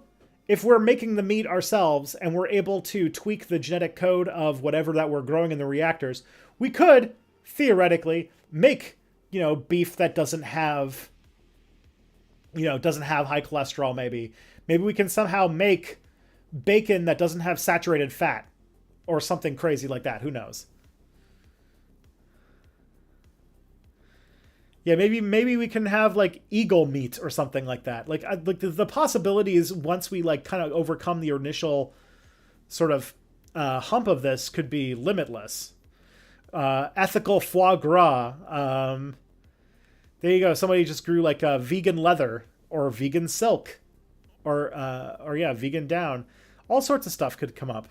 if we're making the meat ourselves and we're able to tweak the genetic code of whatever that we're growing in the reactors, we could theoretically make, beef that doesn't have high cholesterol. Maybe we can somehow make bacon that doesn't have saturated fat or something crazy like that. Who knows? Yeah, maybe we can have like eagle meat or something like that. Like the possibilities once we like kind of overcome the initial sort of hump of this could be limitless. Ethical foie gras. There you go. Somebody just grew like vegan leather or vegan silk or vegan down. All sorts of stuff could come up.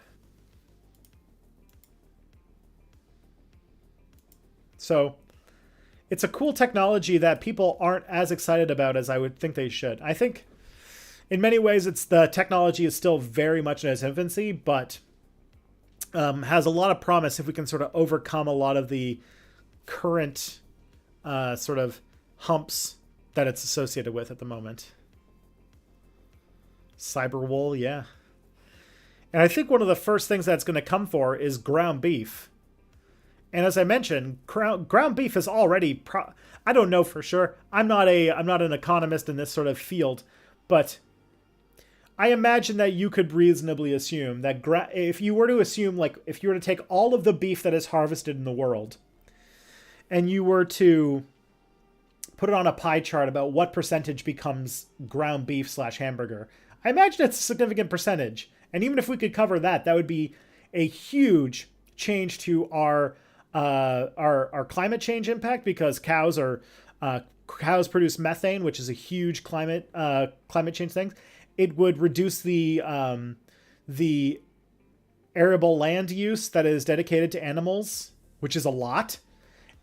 So it's a cool technology that people aren't as excited about as I would think they should. I think in many ways the technology is still very much in its infancy, but has a lot of promise if we can sort of overcome a lot of the current sort of humps that it's associated with at the moment. Cyberwool, yeah. And I think one of the first things that's going to come for is ground beef. And as I mentioned, ground beef is already I don't know for sure. I'm not an economist in this sort of field, but I imagine that you could reasonably assume that if you were to take all of the beef that is harvested in the world and you were to put it on a pie chart about what percentage becomes ground beef / hamburger, I imagine it's a significant percentage. And even if we could cover that, that would be a huge change to our climate change impact, because cows produce methane, which is a huge climate change thing. It would reduce the arable land use that is dedicated to animals, which is a lot,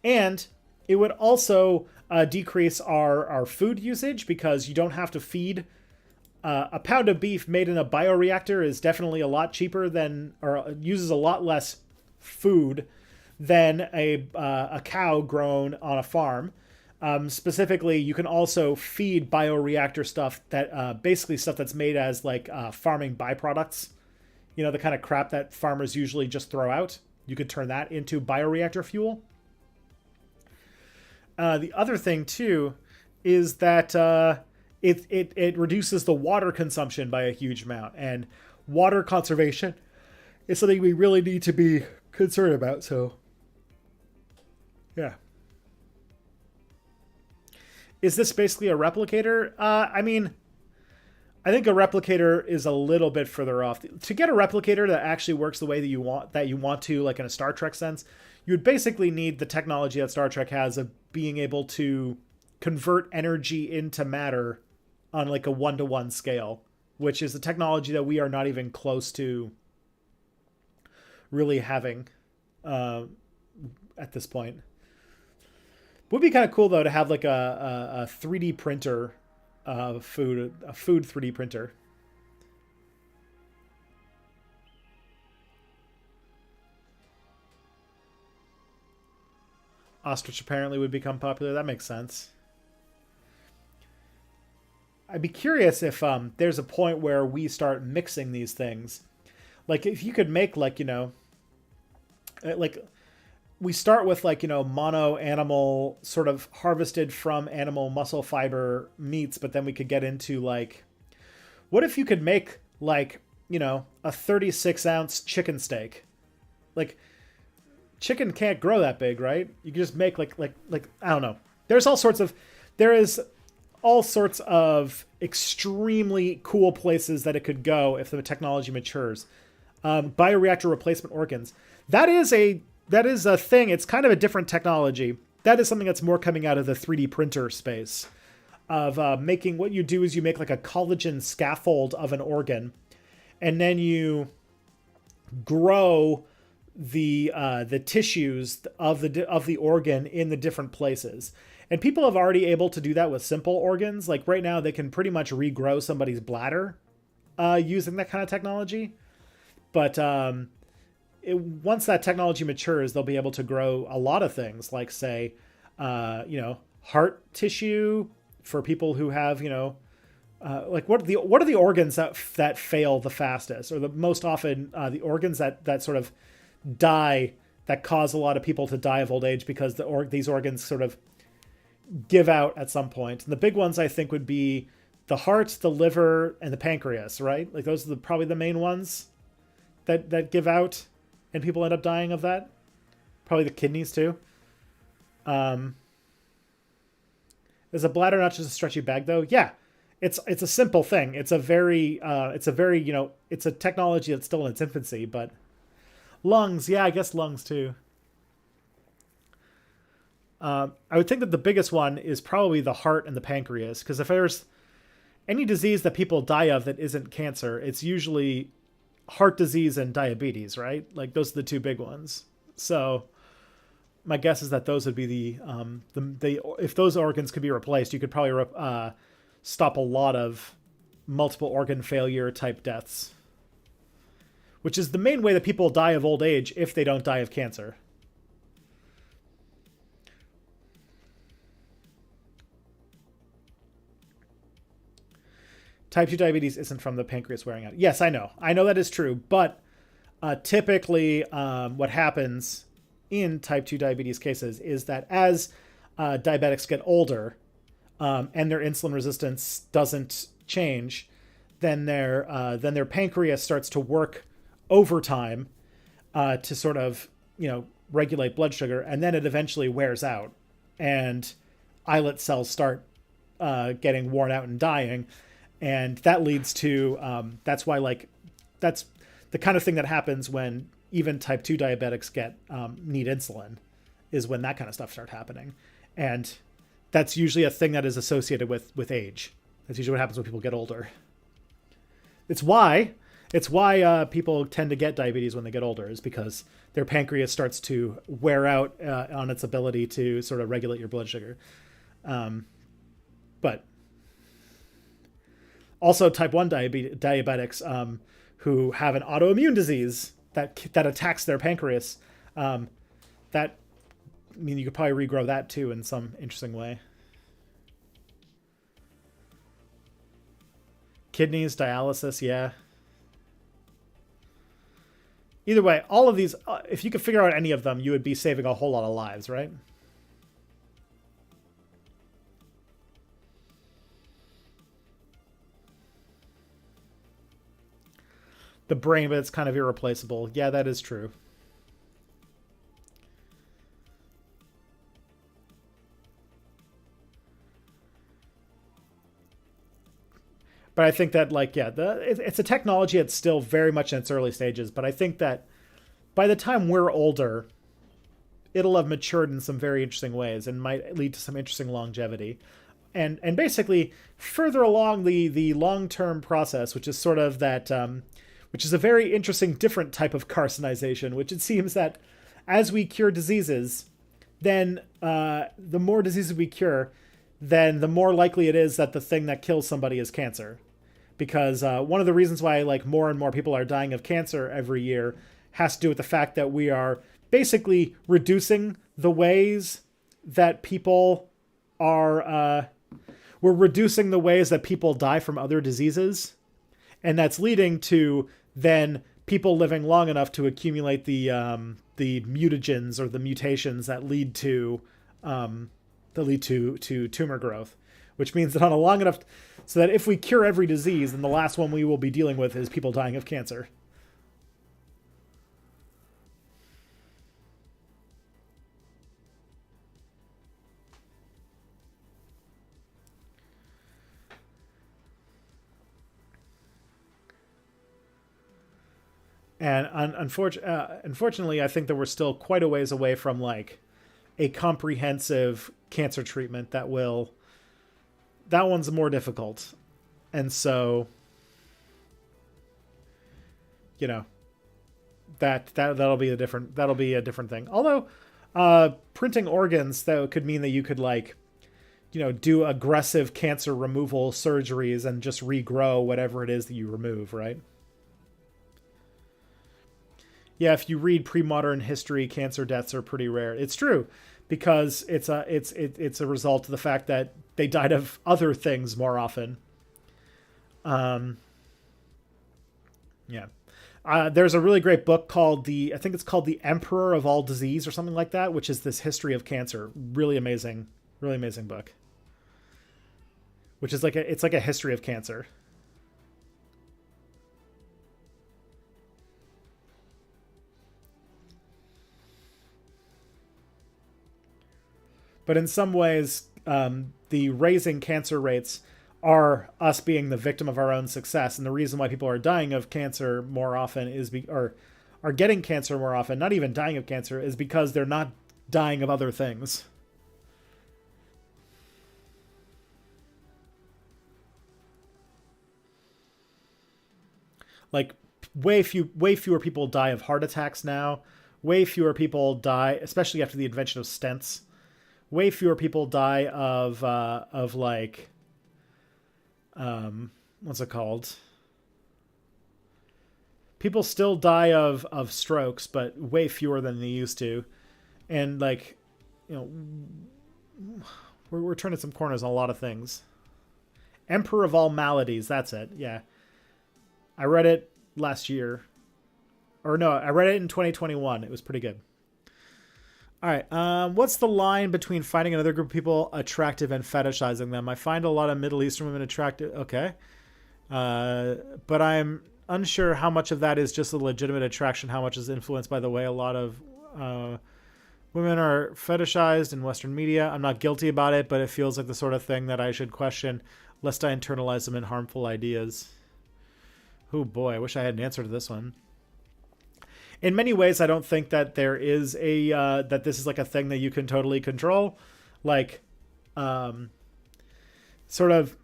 and it would also decrease our food usage, because you don't have to feed. A pound of beef made in a bioreactor is definitely a lot cheaper or uses a lot less food than a cow grown on a farm. Specifically, you can also feed bioreactor stuff basically stuff that's made as like farming byproducts. The kind of crap that farmers usually just throw out. You could turn that into bioreactor fuel. The other thing too is that it reduces the water consumption by a huge amount, and water conservation is something we really need to be concerned about. So, yeah. Is this basically a replicator? I mean, I think a replicator is a little bit further off. To get a replicator that actually works the way that you want to, like in a Star Trek sense, you would basically need the technology that Star Trek has of being able to convert energy into matter on like a 1-to-1 scale, which is a technology that we are not even close to really having at this point. Would be kind of cool though to have like a 3D printer of food, a food 3D printer. Ostrich apparently would become popular. That makes sense. I'd be curious if there's a point where we start mixing these things. Like if you could make like, like we start with like, mono animal sort of harvested from animal muscle fiber meats, but then we could get into like, what if you could make like, a 36-ounce chicken steak? Like chicken can't grow that big, right? You can just make like I don't know. There is all sorts of extremely cool places that it could go if the technology matures. Bioreactor replacement organs. That is a thing. It's kind of a different technology. that is something that's more coming out of the 3D printer space of making. What you do is you make like a collagen scaffold of an organ, and then you grow the tissues of the organ in the different places. And people have already able to do that with simple organs. Like right now, they can pretty much regrow somebody's bladder using that kind of technology. But once that technology matures, they'll be able to grow a lot of things, like say, heart tissue for people who have, like what are the organs that fail the fastest, or the most often the organs that sort of die, that cause a lot of people to die of old age because these organs sort of give out at some point. And the big ones I think would be the heart, the liver, and the pancreas, right? Like those are probably the main ones that give out and people end up dying of that. Probably the kidneys too. Is a bladder not just a stretchy bag though? Yeah. It's a simple thing. It's a very it's a technology that's still in its infancy, but lungs, yeah, I guess lungs too. I would think that the biggest one is probably the heart and the pancreas, because if there's any disease that people die of that isn't cancer, it's usually heart disease and diabetes, right? Like those are the two big ones. So my guess is that those would be the if those organs could be replaced, you could probably stop a lot of multiple organ failure type deaths, which is the main way that people die of old age if they don't die of cancer. Type 2 diabetes isn't from the pancreas wearing out. Yes, I know. I know that is true. But typically what happens in type 2 diabetes cases is that as diabetics get older and their insulin resistance doesn't change, then their pancreas starts to work overtime to sort of, regulate blood sugar. And then it eventually wears out. And islet cells start getting worn out and dying. And that leads to, that's why, that's the kind of thing that happens when even type 2 diabetics need insulin, is when that kind of stuff starts happening. And that's usually a thing that is associated with age. That's usually what happens when people get older. It's why people tend to get diabetes when they get older, is because their pancreas starts to wear out on its ability to sort of regulate your blood sugar. But also type 1 diabetics who have an autoimmune disease that attacks their pancreas, you could probably regrow that too in some interesting way. Kidneys, dialysis, yeah. Either way, all of these, if you could figure out any of them, you would be saving a whole lot of lives, right? The brain, but it's kind of irreplaceable. Yeah, that is true. But I think that, it's a technology that's still very much in its early stages. But I think that by the time we're older, it'll have matured in some very interesting ways and might lead to some interesting longevity. And basically, further along the long-term process, which is sort of that, which is a very interesting, different type of carcinization, which it seems that as we cure diseases, then the more diseases we cure, then the more likely it is that the thing that kills somebody is cancer. Because one of the reasons why more and more people are dying of cancer every year has to do with the fact that we are basically reducing the ways that people are, we're reducing the ways that people die from other diseases. And that's leading to then people living long enough to accumulate the mutagens or the mutations that lead to tumor growth, which means that on a long enough, so that if we cure every disease, then the last one we will be dealing with is people dying of cancer. And unfortunately, I think that we're still quite a ways away from a comprehensive cancer treatment that one's more difficult. And so, you know, that'll be a different thing. Although printing organs, that could mean that you could, like, you know, do aggressive cancer removal surgeries and just regrow whatever it is that you remove, right? Yeah, if you read pre-modern history, cancer deaths are pretty rare. It's true, because it's a result of the fact that they died of other things more often. Yeah. There's a really great book called I think it's called The Emperor of All Disease or something like that, which is this history of cancer. Really amazing book. Which is it's like a history of cancer. But in some ways, the raising cancer rates are us being the victim of our own success. And the reason why people are dying of cancer more often or are getting cancer more often, not even dying of cancer, is because they're not dying of other things. Like, way fewer people die of heart attacks now. Way fewer people die, especially after the invention of stents. Way fewer people die of like, what's it called? People still die of strokes, but way fewer than they used to. And, like, you know, we're turning some corners on a lot of things. Emperor of All Maladies, that's it. Yeah. I read it last year. Or no, I read it in 2021. It was pretty good. All right. What's the line between finding another group of people attractive and fetishizing them? I find a lot of Middle Eastern women attractive. Okay. But I'm unsure how much of that is just a legitimate attraction, how much is influenced by the way a lot of women are fetishized in Western media. I'm not guilty about it, but it feels like the sort of thing that I should question, lest I internalize them in harmful ideas. Oh boy, I wish I had an answer to this one. In many ways, I don't think that there is that this is like a thing that you can totally control. Like, sort of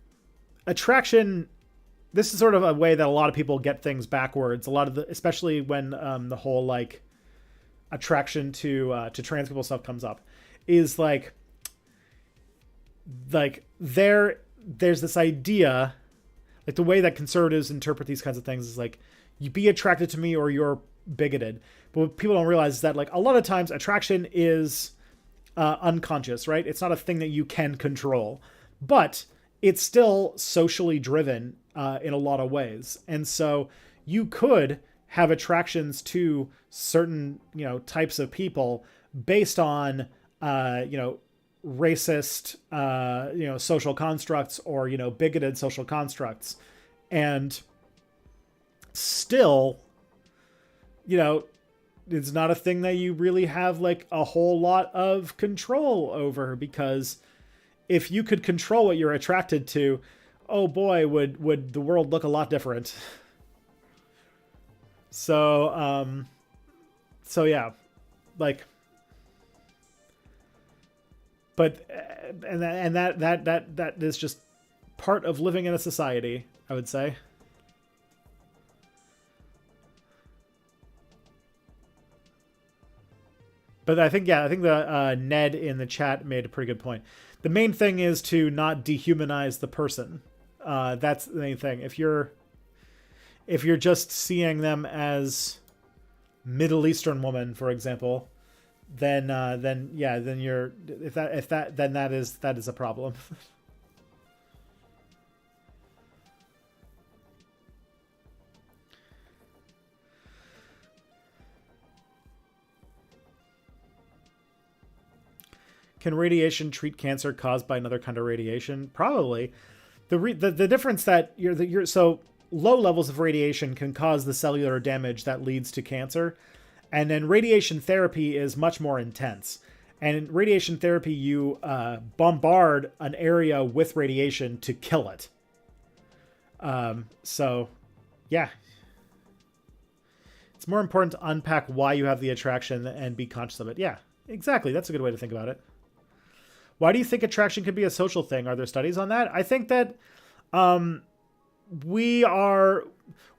attraction. This is sort of a way that a lot of people get things backwards. A lot of especially when the whole, like, attraction to trans people stuff comes up, is like there's this idea. Like, the way that conservatives interpret these kinds of things is like, you be attracted to me or you're bigoted. But what people don't realize is that, like, a lot of times attraction is unconscious, right? It's not a thing that you can control, but it's still socially driven in a lot of ways. And so you could have attractions to certain, you know, types of people based on, you know, racist, you know, social constructs, or, you know, bigoted social constructs. And still, you know, it's not a thing that you really have, like, a whole lot of control over, because if you could control what you're attracted to, oh boy, would the world look a lot different. So, so yeah, like, but, and that is just part of living in a society, I would say. But I think the Ned in the chat made a pretty good point. The main thing is to not dehumanize the person. That's the main thing. If you're just seeing them as Middle Eastern woman, for example, then you're that is a problem. Can radiation treat cancer caused by another kind of radiation? Probably. The difference that so low levels of radiation can cause the cellular damage that leads to cancer, and then radiation therapy is much more intense. And in radiation therapy, you bombard an area with radiation to kill it. So, yeah. It's more important to unpack why you have the attraction and be conscious of it. Yeah, Exactly. That's a good way to think about it. Why do you think attraction can be a social thing? Are there studies on that? I think that we are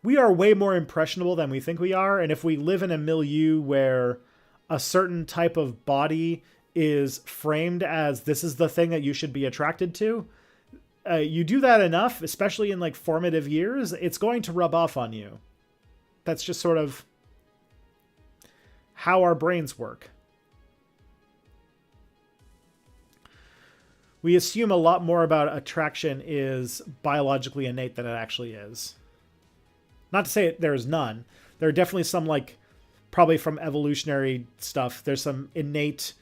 way more impressionable than we think we are, and if we live in a milieu where a certain type of body is framed as this is the thing that you should be attracted to, you do that enough, especially in like formative years, it's going to rub off on you. That's just sort of how our brains work. We assume a lot more about attraction is biologically innate than it actually is. Not to say there's none. There are definitely some, like, probably from evolutionary stuff, there's some innate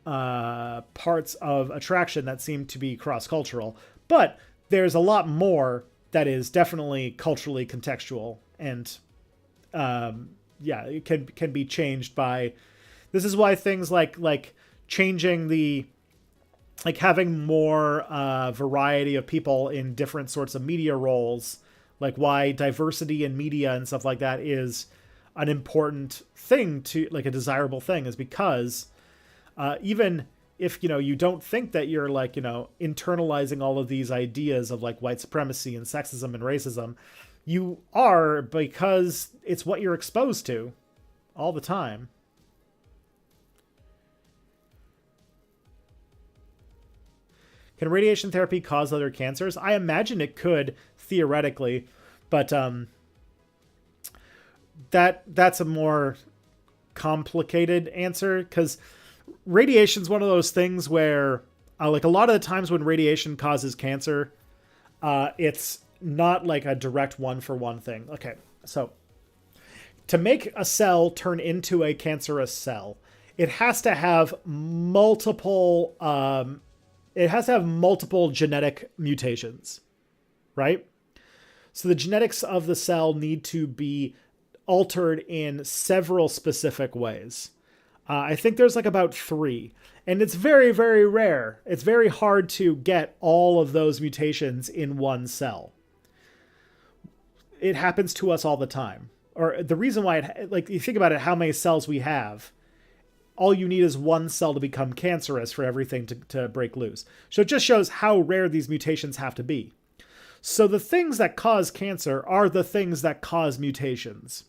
parts of attraction that seem to be cross-cultural. But there's a lot more that is definitely culturally contextual. And, it can be changed by... This is why things like changing the... like having more variety of people in different sorts of media roles, like why diversity in media and stuff like that is an important thing to, like, a desirable thing, is because even if, you don't think that you're, like, internalizing all of these ideas of like white supremacy and sexism and racism, you are, because it's what you're exposed to all the time. Can radiation therapy cause other cancers? I imagine it could, theoretically, but that's a more complicated answer, because radiation is one of those things where, like, a lot of the times when radiation causes cancer, it's not like a direct one-for-one thing. Okay, so to make a cell turn into a cancerous cell, it has to have multiple... it has to have multiple genetic mutations, right? So the genetics of the cell need to be altered in several specific ways. I think there's like about 3, and it's very, very rare. It's very hard to get all of those mutations in one cell. It happens to us all the time. Or the reason why, like, you think about it, how many cells we have, all you need is one cell to become cancerous for everything to break loose. So it just shows how rare these mutations have to be. So the things that cause cancer are the things that cause mutations.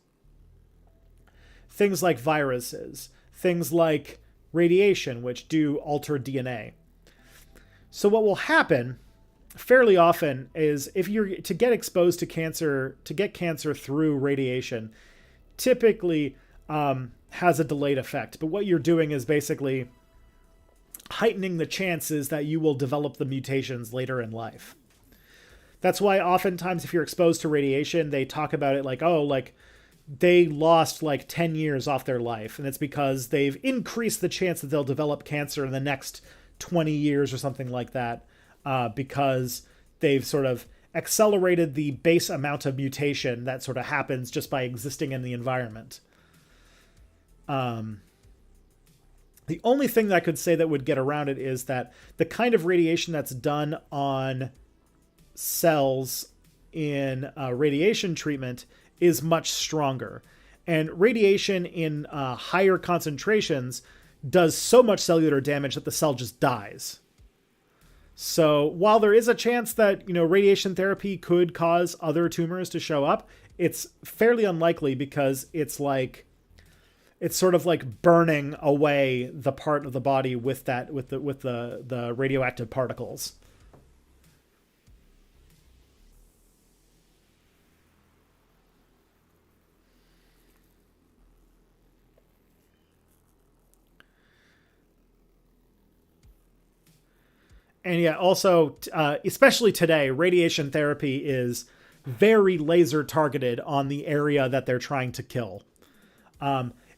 Things like viruses, things like radiation, which do alter DNA. So what will happen fairly often is, if you're to get exposed to cancer, to get cancer through radiation, typically has a delayed effect. But what you're doing is basically heightening the chances that you will develop the mutations later in life. That's why oftentimes if you're exposed to radiation, they talk about it like, oh, like they lost like 10 years off their life. And it's because they've increased the chance that they'll develop cancer in the next 20 years or something like that, because they've sort of accelerated the base amount of mutation that sort of happens just by existing in the environment. The only thing that I could say that would get around it is that the kind of radiation that's done on cells in radiation treatment is much stronger. And radiation in higher concentrations does so much cellular damage that the cell just dies. So while there is a chance that, radiation therapy could cause other tumors to show up, it's fairly unlikely, because it's sort of like burning away the part of the body with the radioactive particles. And yeah, also, especially today, radiation therapy is very laser targeted on the area that they're trying to kill.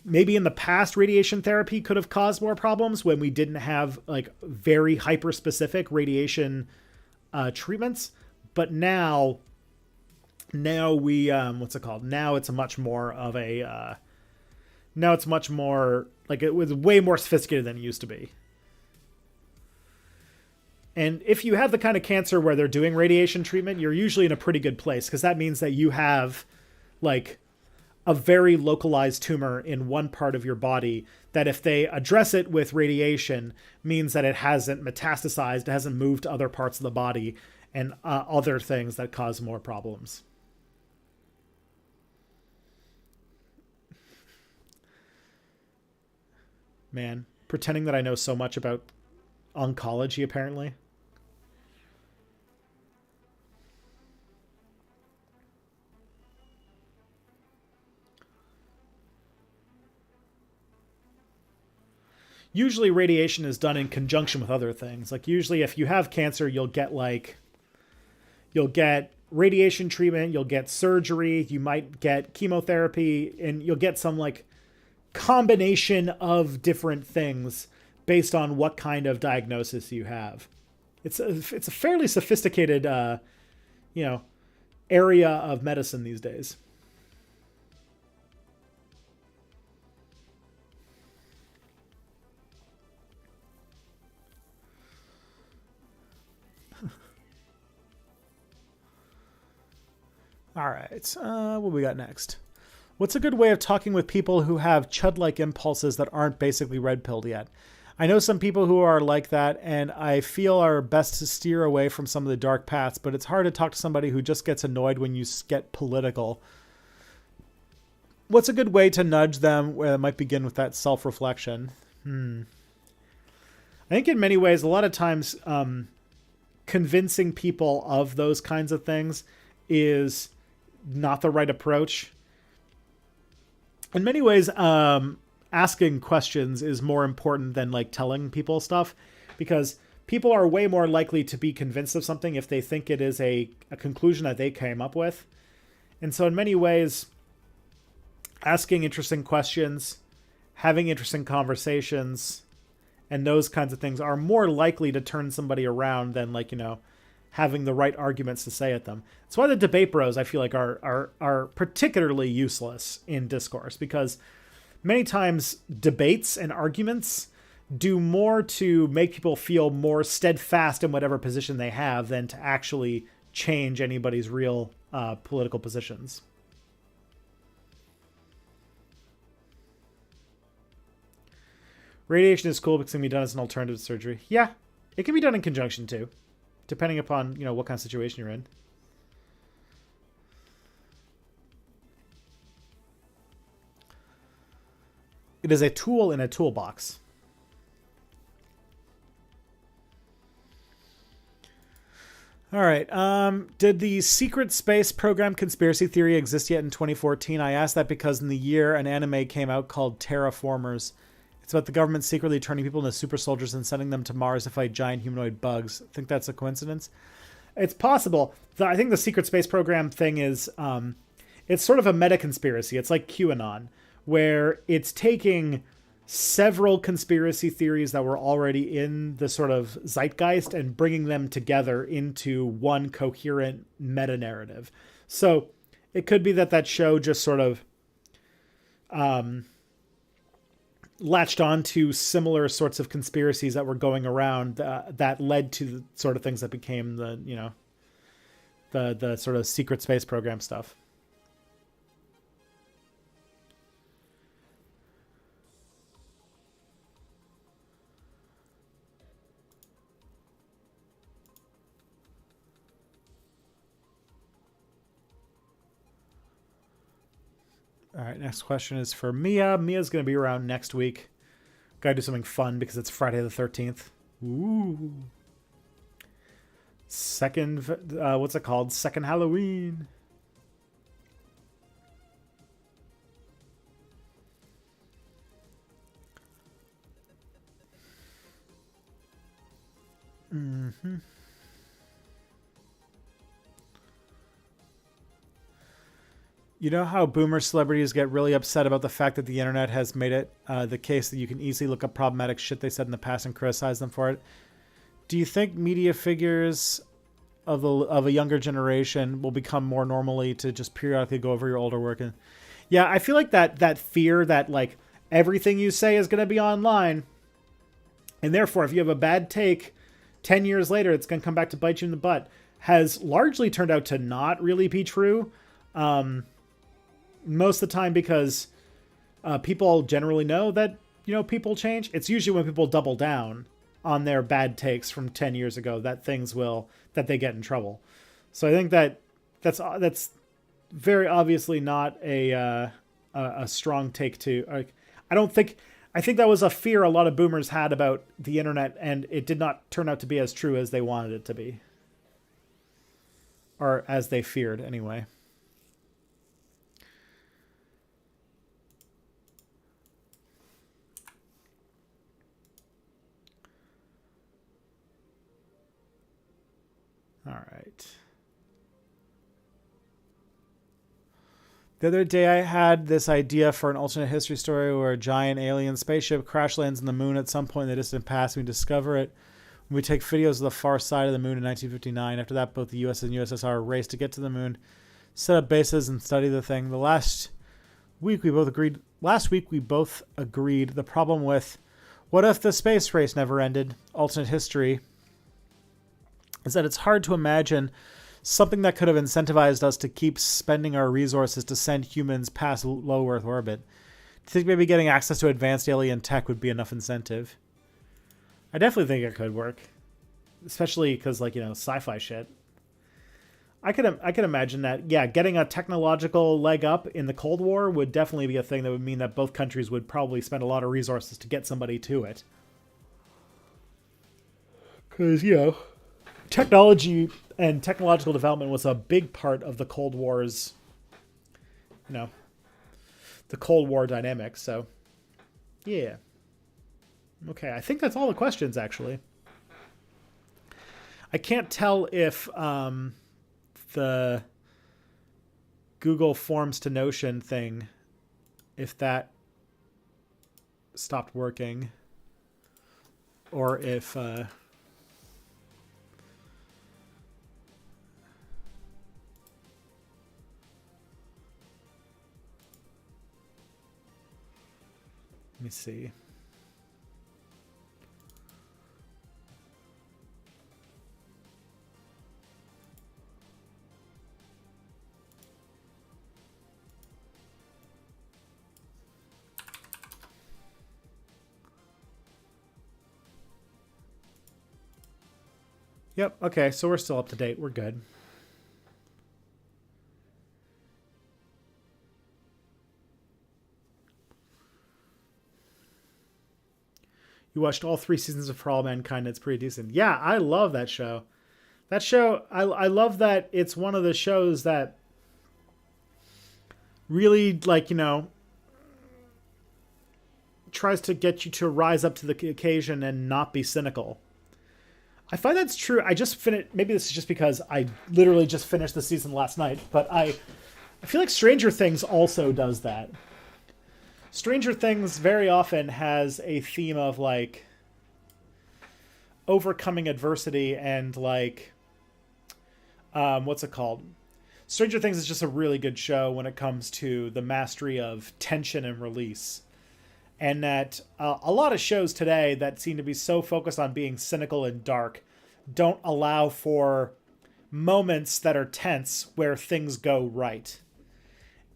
Maybe in the past, radiation therapy could have caused more problems when we didn't have like very hyper-specific radiation treatments. But now we, what's it called? Now it's a much more of a, now it's much more, like, it was way more sophisticated than it used to be. And if you have the kind of cancer where they're doing radiation treatment, you're usually in a pretty good place, because that means that you have like a very localized tumor in one part of your body that if they address it with radiation means that it hasn't metastasized, it hasn't moved to other parts of the body and other things that cause more problems. Man, pretending that I know so much about oncology, apparently. Usually radiation is done in conjunction with other things. Like usually if you have cancer, you'll get radiation treatment, you'll get surgery, you might get chemotherapy, and you'll get some like combination of different things based on what kind of diagnosis you have. It's a fairly sophisticated, area of medicine these days. All right, what we got next? What's a good way of talking with people who have chud-like impulses that aren't basically red-pilled yet? I know some people who are like that, and I feel are best to steer away from some of the dark paths, but it's hard to talk to somebody who just gets annoyed when you get political. What's a good way to nudge them where it might begin with that self-reflection? I think in many ways, a lot of times, convincing people of those kinds of things is not the right approach. In many ways, asking questions is more important than like telling people stuff, because people are way more likely to be convinced of something if they think it is a conclusion that they came up with. And so in many ways, asking interesting questions, having interesting conversations, and those kinds of things are more likely to turn somebody around than like, having the right arguments to say at them. That's why the debate bros, I feel like, are particularly useless in discourse, because many times debates and arguments do more to make people feel more steadfast in whatever position they have than to actually change anybody's real political positions. Radiation is cool because it can be done as an alternative to surgery. Yeah, it can be done in conjunction too, depending upon, what kind of situation you're in. It is a tool in a toolbox. All right. Did the secret space program conspiracy theory exist yet in 2014? I asked that because in the year an anime came out called Terraformers. It's about the government secretly turning people into super soldiers and sending them to Mars to fight giant humanoid bugs. Think that's a coincidence? It's possible. I think the secret space program thing is, it's sort of a meta conspiracy. It's like QAnon, where it's taking several conspiracy theories that were already in the sort of zeitgeist and bringing them together into one coherent meta narrative. So it could be that show just sort of, latched on to similar sorts of conspiracies that were going around that led to the sort of things that became the sort of secret space program stuff. All right, next question is for Mia. Mia's going to be around next week. Gotta do something fun because it's Friday the 13th. Ooh. Second, what's it called? Second Halloween. Mm-hmm. You know how boomer celebrities get really upset about the fact that the internet has made it the case that you can easily look up problematic shit they said in the past and criticize them for it? Do you think media figures of a younger generation will become more normally to just periodically go over your older work? And yeah, I feel like that fear that like everything you say is going to be online, and therefore if you have a bad take 10 years later, it's going to come back to bite you in the butt, has largely turned out to not really be true. Most of the time because people generally know that, people change. It's usually when people double down on their bad takes from 10 years ago that that they get in trouble. So I think that's very obviously not a strong take to. I think that was a fear a lot of boomers had about the internet, and it did not turn out to be as true as they wanted it to be, or as they feared anyway. All right. The other day I had this idea for an alternate history story where a giant alien spaceship crash lands on the moon at some point in the distant past. We discover it when we take videos of the far side of the moon in 1959. After that, both the US and USSR raced to get to the moon, set up bases, and study the thing. Last week we both agreed the problem with what if the space race never ended, alternate history, is that it's hard to imagine something that could have incentivized us to keep spending our resources to send humans past low Earth orbit. Do you think maybe getting access to advanced alien tech would be enough incentive? I definitely think it could work, especially because, sci-fi shit. I could imagine that, yeah, getting a technological leg up in the Cold War would definitely be a thing that would mean that both countries would probably spend a lot of resources to get somebody to it. Because, technology and technological development was a big part of the Cold War's, the Cold War dynamic. So, yeah. Okay, I think that's all the questions, actually. I can't tell if the Google Forms to Notion thing, if that stopped working, or if... Let me see. Yep, okay, so we're still up to date. We're good. You watched all 3 seasons of For All Mankind. It's pretty decent. Yeah, I love that show. That show, I love that it's one of the shows that really, tries to get you to rise up to the occasion and not be cynical. I find that's true. I just finished, maybe this is just because I literally just finished the season last night, but I feel like Stranger Things also does that. Stranger Things very often has a theme of overcoming adversity and what's it called? Stranger Things is just a really good show when it comes to the mastery of tension and release. And that a lot of shows today that seem to be so focused on being cynical and dark don't allow for moments that are tense where things go right.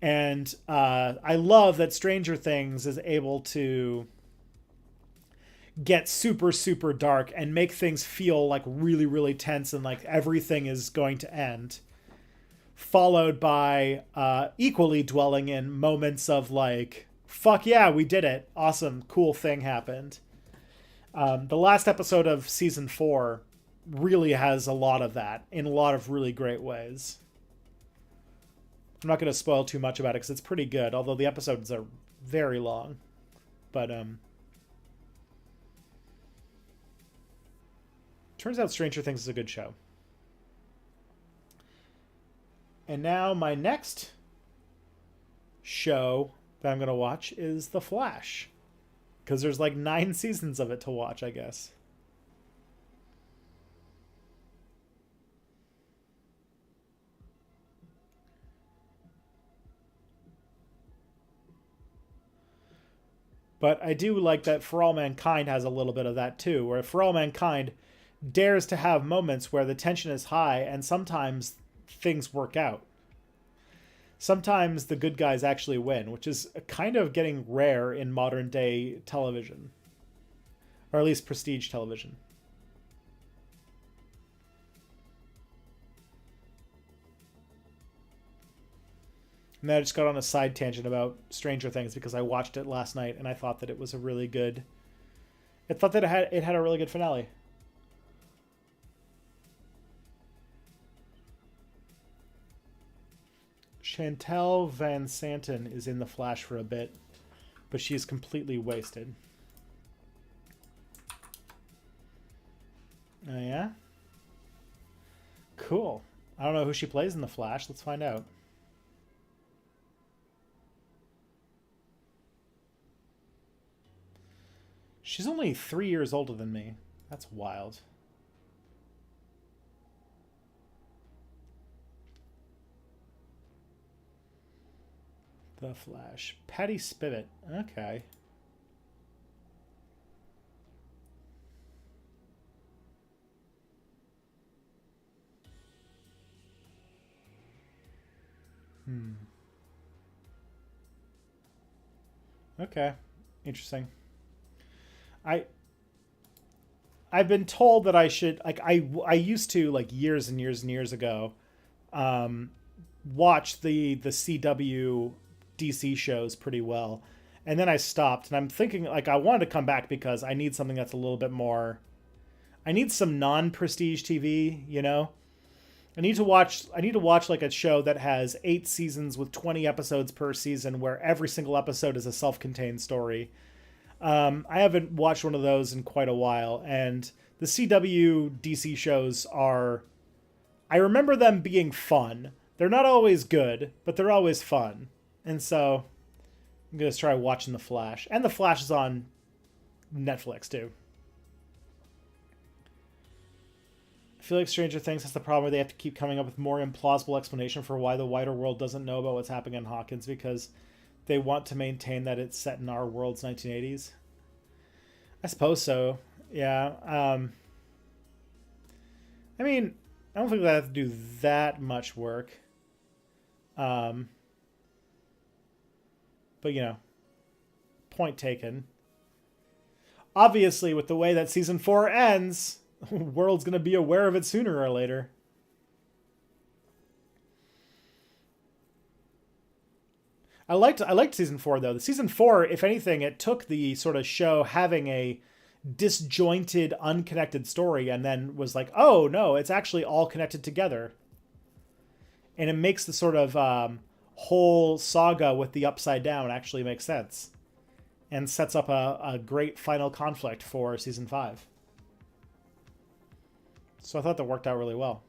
And I love that Stranger Things is able to get super, super dark and make things feel really, really tense and like everything is going to end. Followed by equally dwelling in moments of fuck yeah, we did it. Awesome, cool thing happened. The last episode of season 4 really has a lot of that in a lot of really great ways. I'm not going to spoil too much about it because it's pretty good, although the episodes are very long. But turns out Stranger Things is a good show. And now my next show that I'm going to watch is The Flash. Because there's 9 seasons of it to watch, I guess. But I do like that For All Mankind has a little bit of that too, where For All Mankind dares to have moments where the tension is high and sometimes things work out. sometimes the good guys actually win, which is kind of getting rare in modern day television, or at least prestige television. And then I just got on a side tangent about Stranger Things because I watched it last night and I thought that it was a really good. I thought that it had a really good finale. Chantel Van Santen is in The Flash for a bit, but she's completely wasted. Oh, yeah? Cool. I don't know who she plays in The Flash. Let's find out. She's only 3 years older than me. That's wild. The Flash. Patty Spivot. Okay. Okay. Interesting. I've been told that I should, like, I used to, like, years and years and years ago, watch the CW DC shows pretty well, and then I stopped. And I'm thinking, like, I wanted to come back because I need something that's a little bit more. I need some non-prestige TV, you know. I need to watch like a show that has 8 seasons with 20 episodes per season, where every single episode is a self-contained story. I haven't watched one of those in quite a while, and the CW DC shows are. I remember them being fun. They're not always good, but they're always fun. And so I'm going to try watching The Flash. And The Flash is on Netflix, too. I feel like Stranger Things has the problem where they have to keep coming up with more implausible explanation for why the wider world doesn't know about what's happening in Hawkins, because they want to maintain that it's set in our world's 1980s. I suppose so. Yeah. I mean, I don't think they have to do that much work. But, you know, point taken. Obviously, with the way that season 4 ends, the world's going to be aware of it sooner or later. I liked season 4, though. The season 4, if anything, it took the sort of show having a disjointed, unconnected story and then was like, oh, no, it's actually all connected together. And it makes the sort of whole saga with the Upside Down actually make sense. And sets up a great final conflict for season 5. So I thought that worked out really well.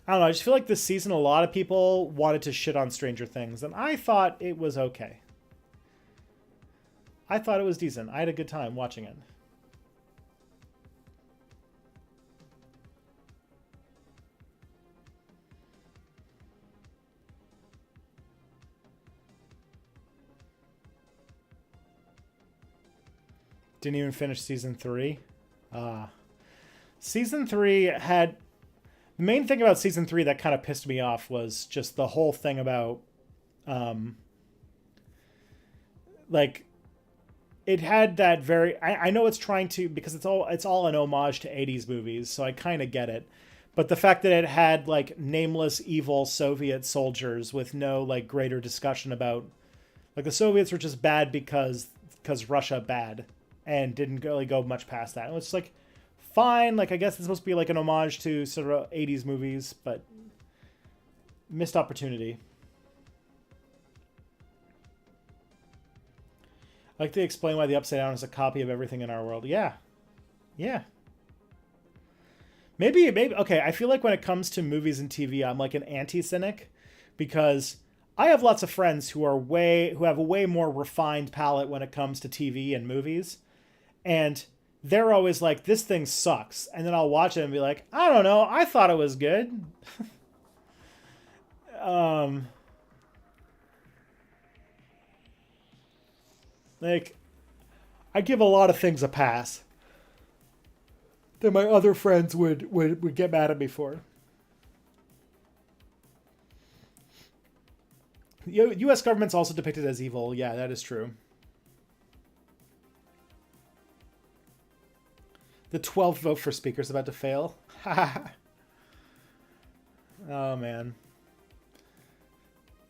I don't know, I just feel like this season a lot of people wanted to shit on Stranger Things, and I thought it was okay. I thought it was decent. I had a good time watching it. Didn't even finish season 3. Season 3 had... The main thing about season 3 that kind of pissed me off was just the whole thing about... like... It had that very... I know it's trying to... Because it's all an homage to 80s movies, so I kind of get it. But the fact that it had, like, nameless evil Soviet soldiers with no, like, greater discussion about... Like, the Soviets were just bad because Russia bad. And didn't really go much past that. It was like, fine. Like, I guess it's supposed to be like an homage to sort of 80s movies, but missed opportunity. I like to explain why the Upside Down is a copy of everything in our world. Yeah. Yeah. Maybe, okay, I feel like when it comes to movies and TV, I'm like an anti-cynic, because I have lots of friends who have a way more refined palate when it comes to TV and movies. And they're always like, this thing sucks. And then I'll watch it and be like, I don't know, I thought it was good. Like, I give a lot of things a pass that my other friends would get mad at me for. U.S. government's also depicted as evil. Yeah, that is true. The 12th vote for speaker is about to fail. Oh, man.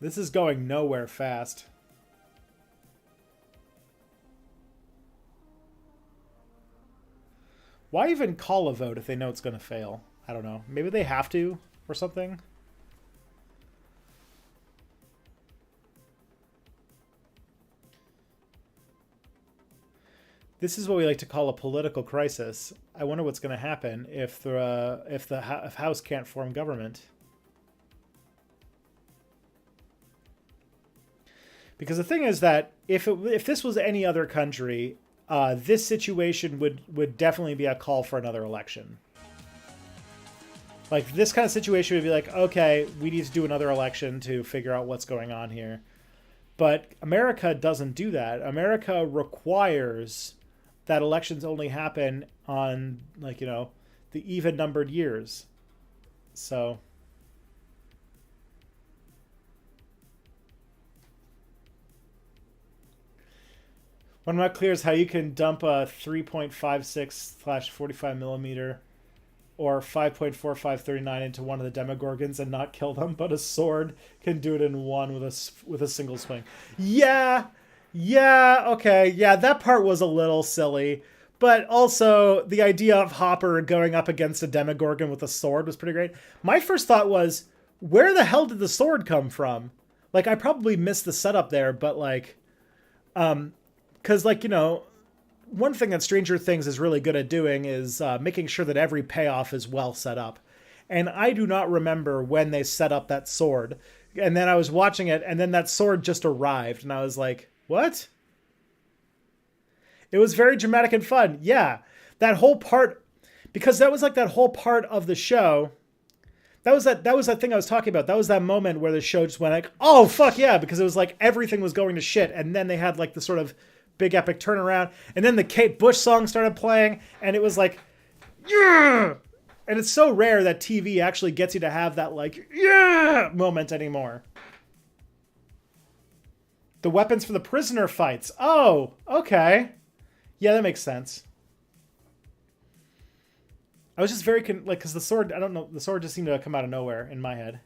This is going nowhere fast. Why even call a vote if they know it's going to fail? I don't know. Maybe they have to or something. This is what we like to call a political crisis. I wonder what's going to happen if if House can't form government. Because the thing is that if this was any other country, this situation would definitely be a call for another election. Like, this kind of situation would be like, okay, we need to do another election to figure out what's going on here. But America doesn't do that. America requires that elections only happen on, like, you know, the even-numbered years. So... what I'm not clear is how you can dump a 3.56/45 millimeter or 5.4539 into one of the Demogorgons and not kill them, but a sword can do it in one with a single swing. Yeah, okay, yeah, that part was a little silly, but also the idea of Hopper going up against a Demogorgon with a sword was pretty great. My first thought was, where the hell did the sword come from? Like, I probably missed the setup there, but like, because, like, you know, one thing that Stranger Things is really good at doing is making sure that every payoff is well set up. And I do not remember when they set up that sword. And then I was watching it, and then that sword just arrived. And I was like, what? It was very dramatic and fun. Yeah, that whole part, because that was like that whole part of the show. That was that thing I was talking about. That was that moment where the show just went like, oh, fuck yeah, because it was like everything was going to shit. And then they had like the sort of big epic turnaround, and then the Kate Bush song started playing, and it was like, yeah! And it's so rare that TV actually gets you to have that, like, yeah! moment anymore. The weapons for the prisoner fights. Oh, okay. Yeah, that makes sense. I was just very, because the sword, I don't know, the sword just seemed to come out of nowhere in my head.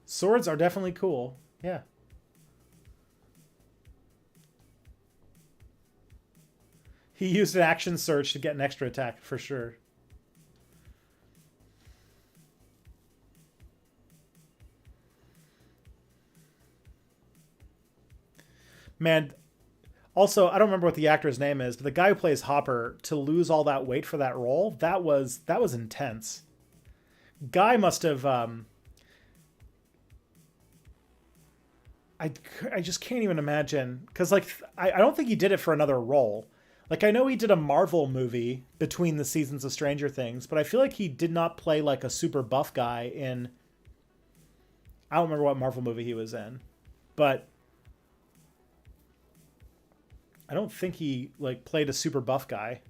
Swords are definitely cool. Yeah. He used an action surge to get an extra attack, for sure. Man, also, I don't remember what the actor's name is, but the guy who plays Hopper, to lose all that weight for that role, that was intense. Guy must have... I just can't even imagine, because like I don't think he did it for another role. Like, I know he did a Marvel movie between the seasons of Stranger Things, but I feel like he did not play like a super buff guy in, I don't remember what Marvel movie he was in, but I don't think he like played a super buff guy.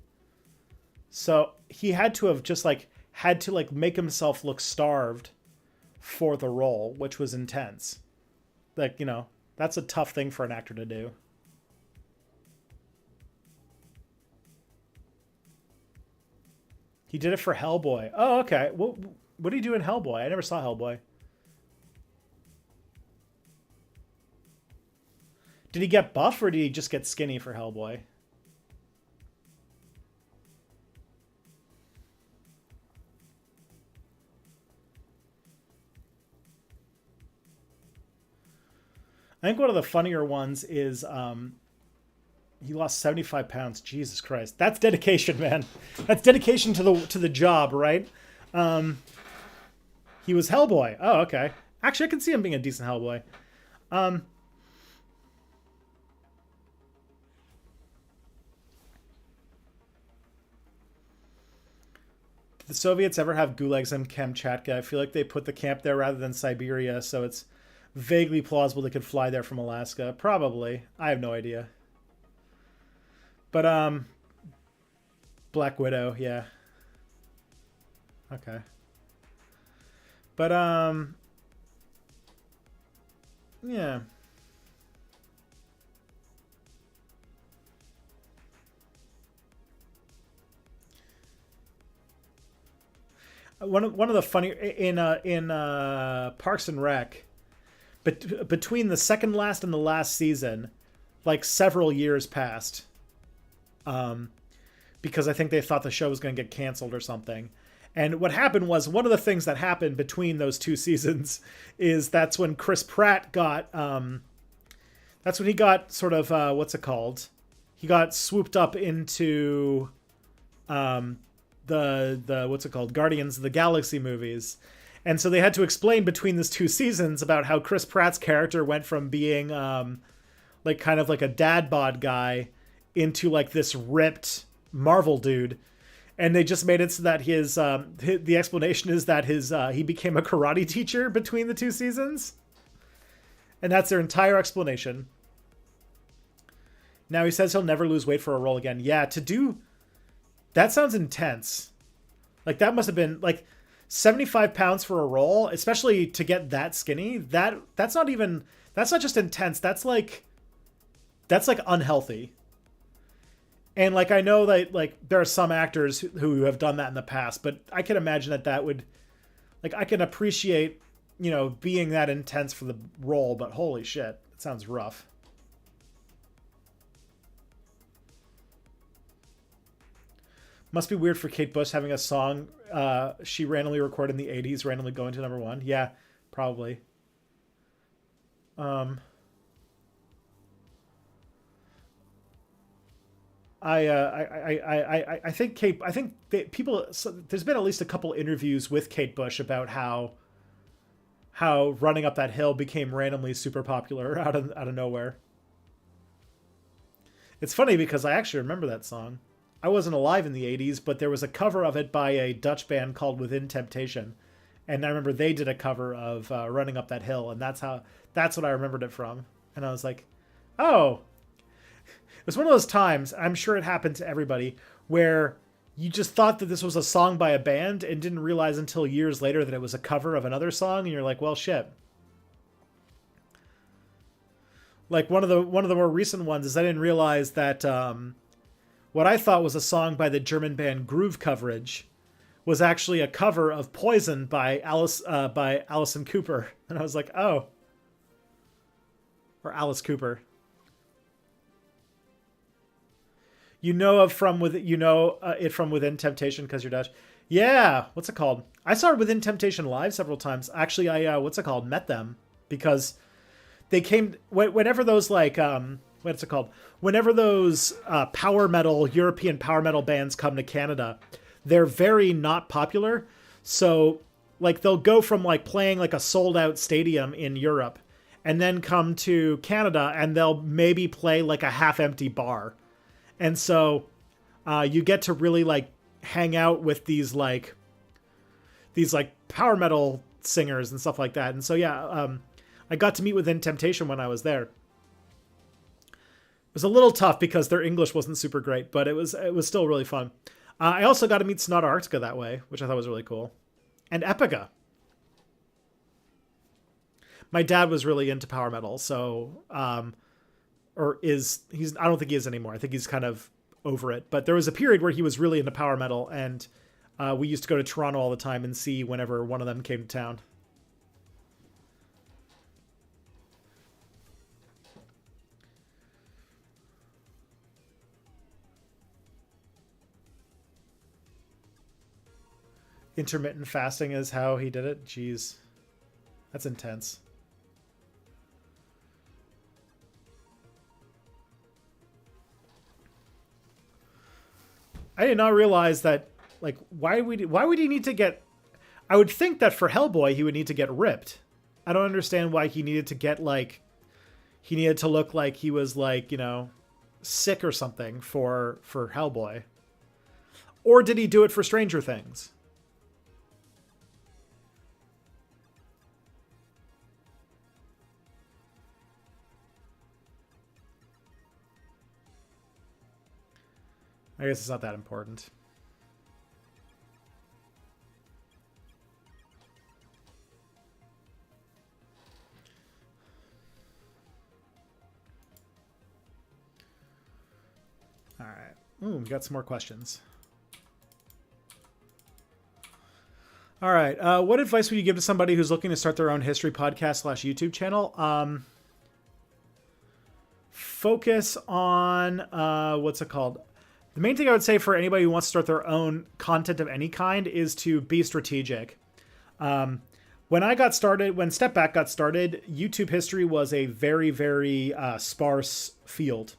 So he had to have just like had to like make himself look starved for the role, which was intense. Like, you know, that's a tough thing for an actor to do. He did it for Hellboy. Oh, okay. What did he do in Hellboy? I never saw Hellboy. Did he get buff or did he just get skinny for Hellboy? I think one of the funnier ones is he lost 75 pounds. Jesus Christ. That's dedication, man. That's dedication to the job, right? He was Hellboy. Oh, okay. Actually, I can see him being a decent Hellboy. the Soviets ever have gulags in Kamchatka? I feel like they put the camp there rather than Siberia, so it's vaguely plausible they could fly there from Alaska. Probably. I have no idea. But Black Widow, yeah. Okay. But yeah. One of the funny in Parks and Rec, but between the second last and the last season, like several years passed, because I think they thought the show was going to get canceled or something. And what happened was, one of the things that happened between those two seasons is that's when Chris Pratt got that's when he got sort of what's it called? He got swooped up into the what's it called? Guardians of the Galaxy movies. And so they had to explain between those two seasons about how Chris Pratt's character went from being like kind of like a dad bod guy into like this ripped Marvel dude. And they just made it so that the explanation is that he became a karate teacher between the two seasons. And that's their entire explanation. Now he says he'll never lose weight for a role again. Yeah, that sounds intense. Like that must have been like 75 pounds for a role, especially to get that skinny. That's not just intense. That's like unhealthy. And like, I know that like there are some actors who have done that in the past, but I can imagine that would, like, I can appreciate, being that intense for the role, but holy shit, it sounds rough. Must be weird for Kate Bush having a song she randomly recorded in the 80s randomly going to number one. Yeah, probably. I think people. So there's been at least a couple interviews with Kate Bush about how Running Up That Hill became randomly super popular out of nowhere. It's funny because I actually remember that song. I wasn't alive in the 80s, but there was a cover of it by a Dutch band called Within Temptation, and I remember they did a cover of Running Up That Hill, and that's what I remembered it from. And I was like, oh. It was one of those times, I'm sure it happened to everybody, where you just thought that this was a song by a band and didn't realize until years later that it was a cover of another song, and you're like, well, shit. Like one of the more recent ones is I didn't realize that what I thought was a song by the German band Groove Coverage was actually a cover of Poison by Alison Cooper, and I was like, oh, or Alice Cooper. It from Within Temptation because you're Dutch. Yeah, what's it called? I saw Within Temptation live several times. Actually, I met them because they came whenever those what's it called? Whenever those European power metal bands come to Canada, they're very not popular. So like they'll go from like playing like a sold out stadium in Europe and then come to Canada and they'll maybe play like a half empty bar. And so you get to really like hang out with these power metal singers and stuff like that. And so, yeah, I got to meet Within Temptation when I was there. It was a little tough because their English wasn't super great, but it was still really fun. I also got to meet Sonata Arctica that way, which I thought was really cool. And Epica. My dad was really into power metal, so... I don't think he is anymore. I think he's kind of over it. But there was a period where he was really into power metal, and we used to go to Toronto all the time and see whenever one of them came to town. Intermittent fasting is how he did it? Jeez. That's intense. I did not realize that, like, why would he need to get... I would think that for Hellboy, he would need to get ripped. I don't understand why he needed to get, like... He needed to look like he was, like, sick or something for Hellboy. Or did he do it for Stranger Things? I guess it's not that important. All right. Ooh, we got some more questions. All right. What advice would you give to somebody who's looking to start their own history podcast / YouTube channel? Focus on, what's it called? The main thing I would say for anybody who wants to start their own content of any kind is to be strategic. When I got started, when Step Back got started, YouTube history was a very, very sparse field.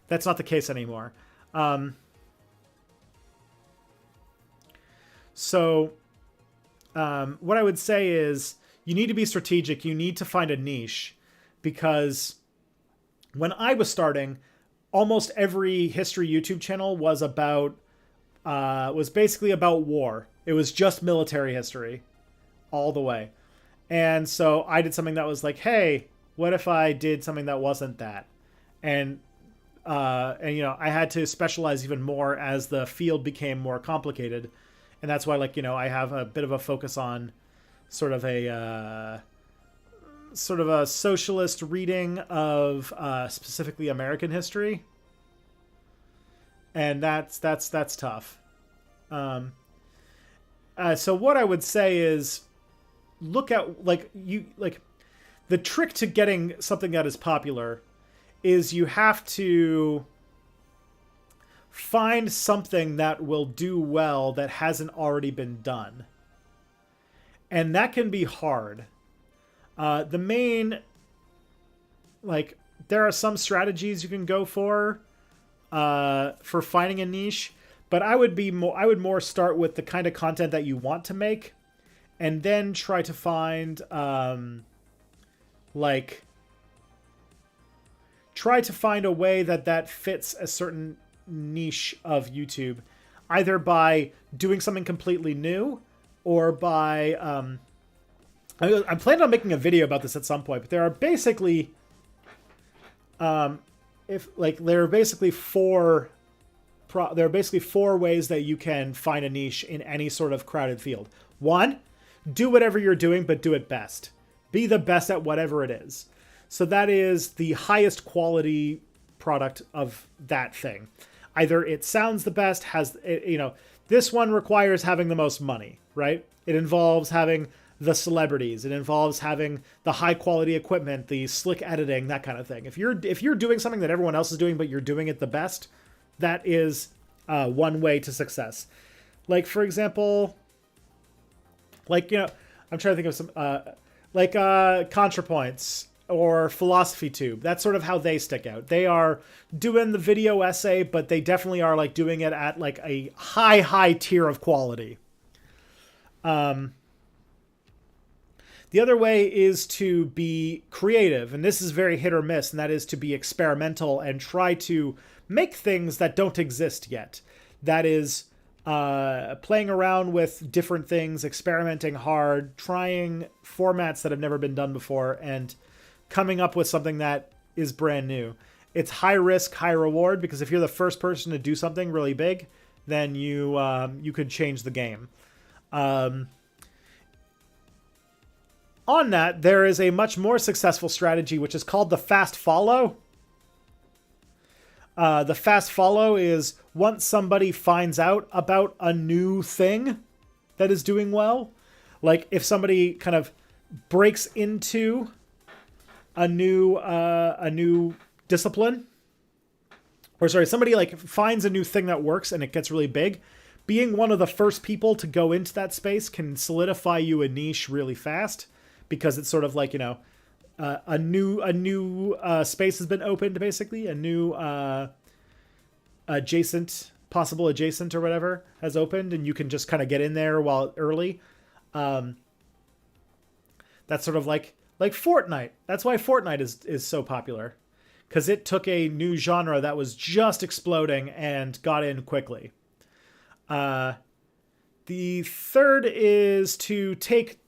That's not the case anymore. What I would say is you need to be strategic. You need to find a niche, because when I was starting, almost every history YouTube channel was basically about war. It was just military history all the way. And so I did something that was like, hey, what if I did something that wasn't that? And you know, I had to specialize even more as the field became more complicated. And that's why, like, you know, I have a bit of a focus on sort of a socialist reading of specifically American history. And that's tough. So what I would say is look at, the trick to getting something that is popular is you have to find something that will do well that hasn't already been done. And that can be hard. There are some strategies you can go for finding a niche, but I would more start with the kind of content that you want to make, and then try to find a way that fits a certain niche of YouTube, either by doing something completely new or by I'm planning on making a video about this at some point, but there are basically there are basically four ways that you can find a niche in any sort of crowded field. One, do whatever you're doing, but do it best. Be the best at whatever it is. So that is the highest quality product of that thing. Either it sounds the best, this one requires having the most money, right? It involves having the celebrities. It involves having the high quality equipment, the slick editing, that kind of thing. If you're doing something that everyone else is doing, but you're doing it the best, that is one way to success. Like, for example, I'm trying to think of some, ContraPoints or Philosophy Tube. That's sort of how they stick out. They are doing the video essay, but they definitely are doing it at a high tier of quality. The other way is to be creative, and this is very hit or miss, and that is to be experimental and try to make things that don't exist yet. That is playing around with different things, experimenting hard, trying formats that have never been done before, and coming up with something that is brand new. It's high risk, high reward, because if you're the first person to do something really big, then you could change the game. On that, there is a much more successful strategy, which is called the fast follow. The fast follow is once somebody finds out about a new thing that is doing well, like if somebody kind of breaks into a new discipline, or somebody finds a new thing that works and it gets really big, being one of the first people to go into that space can solidify you a niche really fast, because it's sort of a new space has been opened, basically a new possible adjacent or whatever has opened, and you can just kind of get in there while early. That's sort of like Fortnite. That's why Fortnite is so popular, because it took a new genre that was just exploding and got in quickly. The third is to take,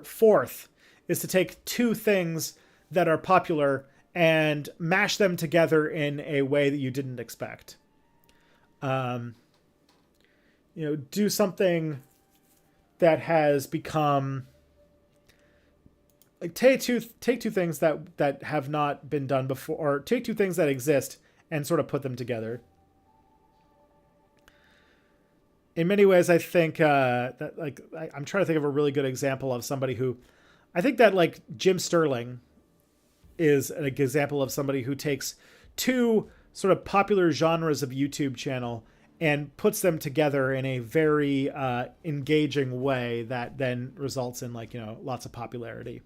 fourth is to take two things that are popular and mash them together in a way that you didn't expect. Do something that has become like take two things that have not been done before, or take two things that exist and sort of put them together. In many ways, I think that like I'm trying to think of a really good example of somebody who, I think that like Jim Sterling is an example of somebody who takes two sort of popular genres of YouTube channel and puts them together in a very engaging way that then results in like, lots of popularity.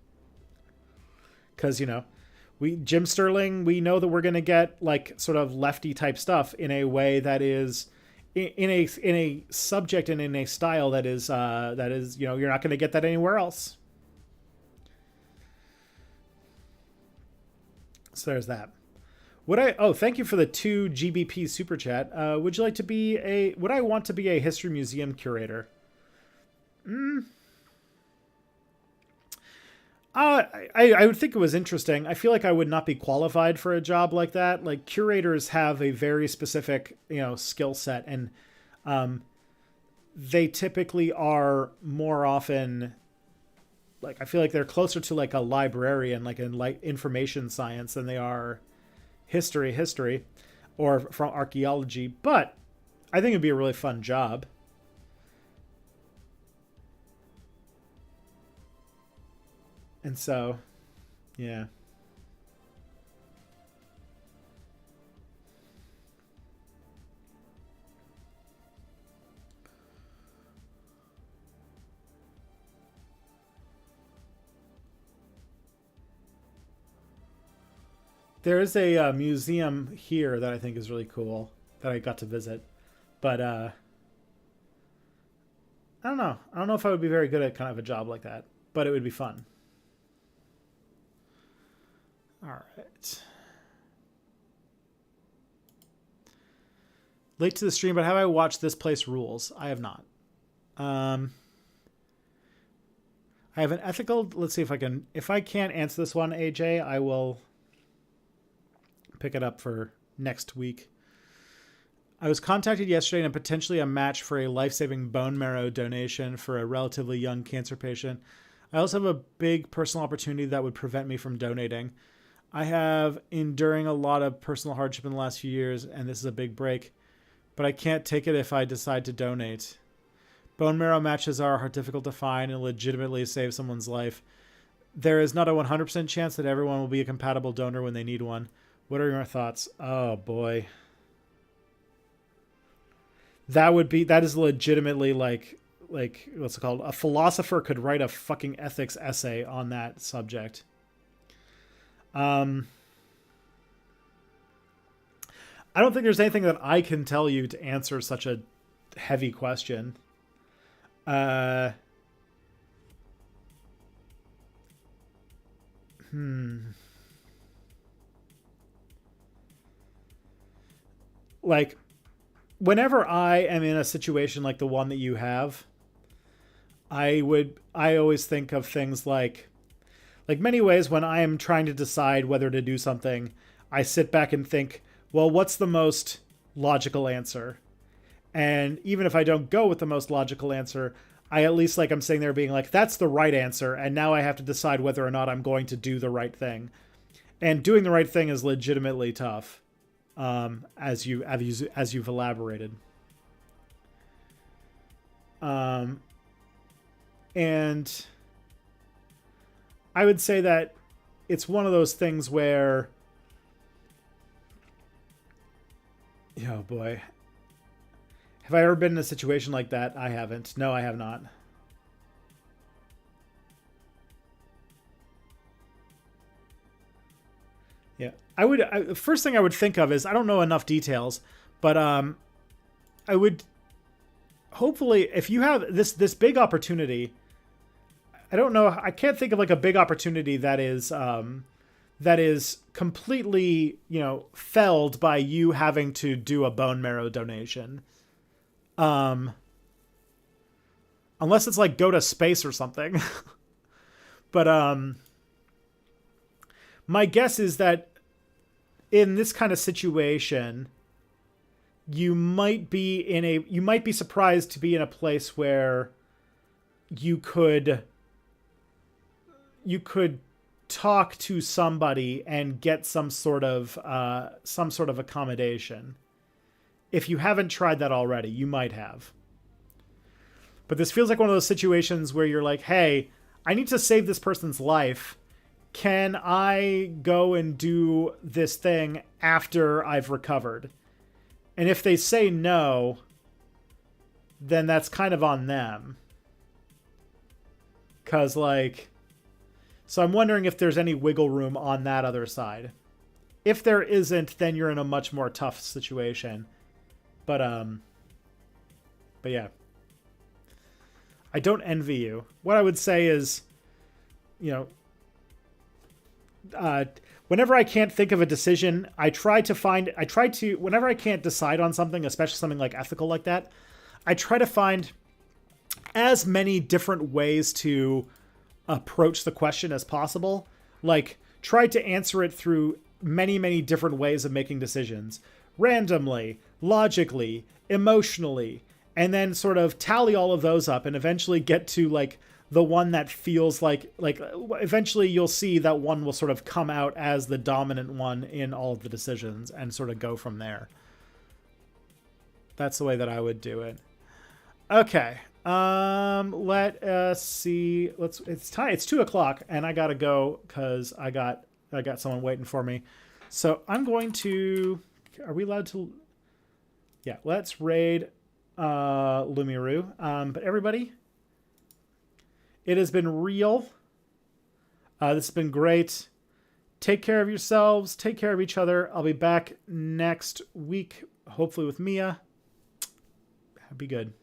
Because, Jim Sterling, we know that we're going to get like sort of lefty type stuff in a way that is in a subject and in a style that is you're not going to get that anywhere else. So there's that. Thank you for the 2 GBP super chat. Would you like to be would I want to be a history museum curator? I would think it was interesting. I feel like I would not be qualified for a job like that. Like curators have a very specific, skill set, and they typically are more often like, I feel like they're closer to like a librarian, like in like information science, than they are history, or from archaeology. But I think it'd be a really fun job. And so, yeah. There is a museum here that I think is really cool that I got to visit. But I don't know. I don't know if I would be very good at kind of a job like that, but it would be fun. All right. Late to the stream, but have I watched This Place Rules? I have not. I have an ethical. Let's see if I can. If I can't answer this one, AJ, I will pick it up for next week. I was contacted yesterday and potentially a match for a life-saving bone marrow donation for a relatively young cancer patient. I also have a big personal opportunity that would prevent me from donating. I have enduring a lot of personal hardship in the last few years, and this is a big break, but I can't take it if I decide to donate. Bone marrow matches are difficult to find and legitimately save someone's life. There is not a 100% chance that everyone will be a compatible donor when they need one. What are your thoughts? Oh boy. That is legitimately like what's it called? A philosopher could write a fucking ethics essay on that subject. I don't think there's anything that I can tell you to answer such a heavy question. Like, whenever I am in a situation like the one that you have, I always think of things like many ways when I am trying to decide whether to do something, I sit back and think, well, what's the most logical answer? And even if I don't go with the most logical answer, I at least I'm sitting there being like, that's the right answer. And now I have to decide whether or not I'm going to do the right thing. And doing the right thing is legitimately tough. As you've elaborated. And I would say that it's one of those things where, oh boy, have I ever been in a situation like that? I haven't. No, I have not. Yeah, first thing I would think of is, I don't know enough details, but I would hopefully, if you have this big opportunity, I don't know, I can't think of like a big opportunity that is completely, felled by you having to do a bone marrow donation. Unless it's like go to space or something. But my guess is that in this kind of situation, you might be surprised to be in a place where you could talk to somebody and get some sort of accommodation. If you haven't tried that already, you might have. But this feels like one of those situations where you're like, hey, I need to save this person's life. Can I go and do this thing after I've recovered? And if they say no, then that's kind of on them. Because, like... So I'm wondering if there's any wiggle room on that other side. If there isn't, then you're in a much more tough situation. But yeah. I don't envy you. What I would say is, you know, whenever I can't think of a decision, whenever I can't decide on something, especially something like ethical like that, I try to find as many different ways to approach the question as possible. Like, try to answer it through many, many different ways of making decisions. Randomly, logically, emotionally, and then sort of tally all of those up and eventually get to, like, the one that feels like eventually you'll see that one will sort of come out as the dominant one in all of the decisions and sort of go from there. That's the way that I would do it. Okay. Let us see. It's time. It's 2:00 and I gotta go because I got someone waiting for me. So I'm going to, are we allowed to? Yeah, let's raid, Lumiru. But everybody, it has been real. This has been great. Take care of yourselves. Take care of each other. I'll be back next week, hopefully with Mia. Be good.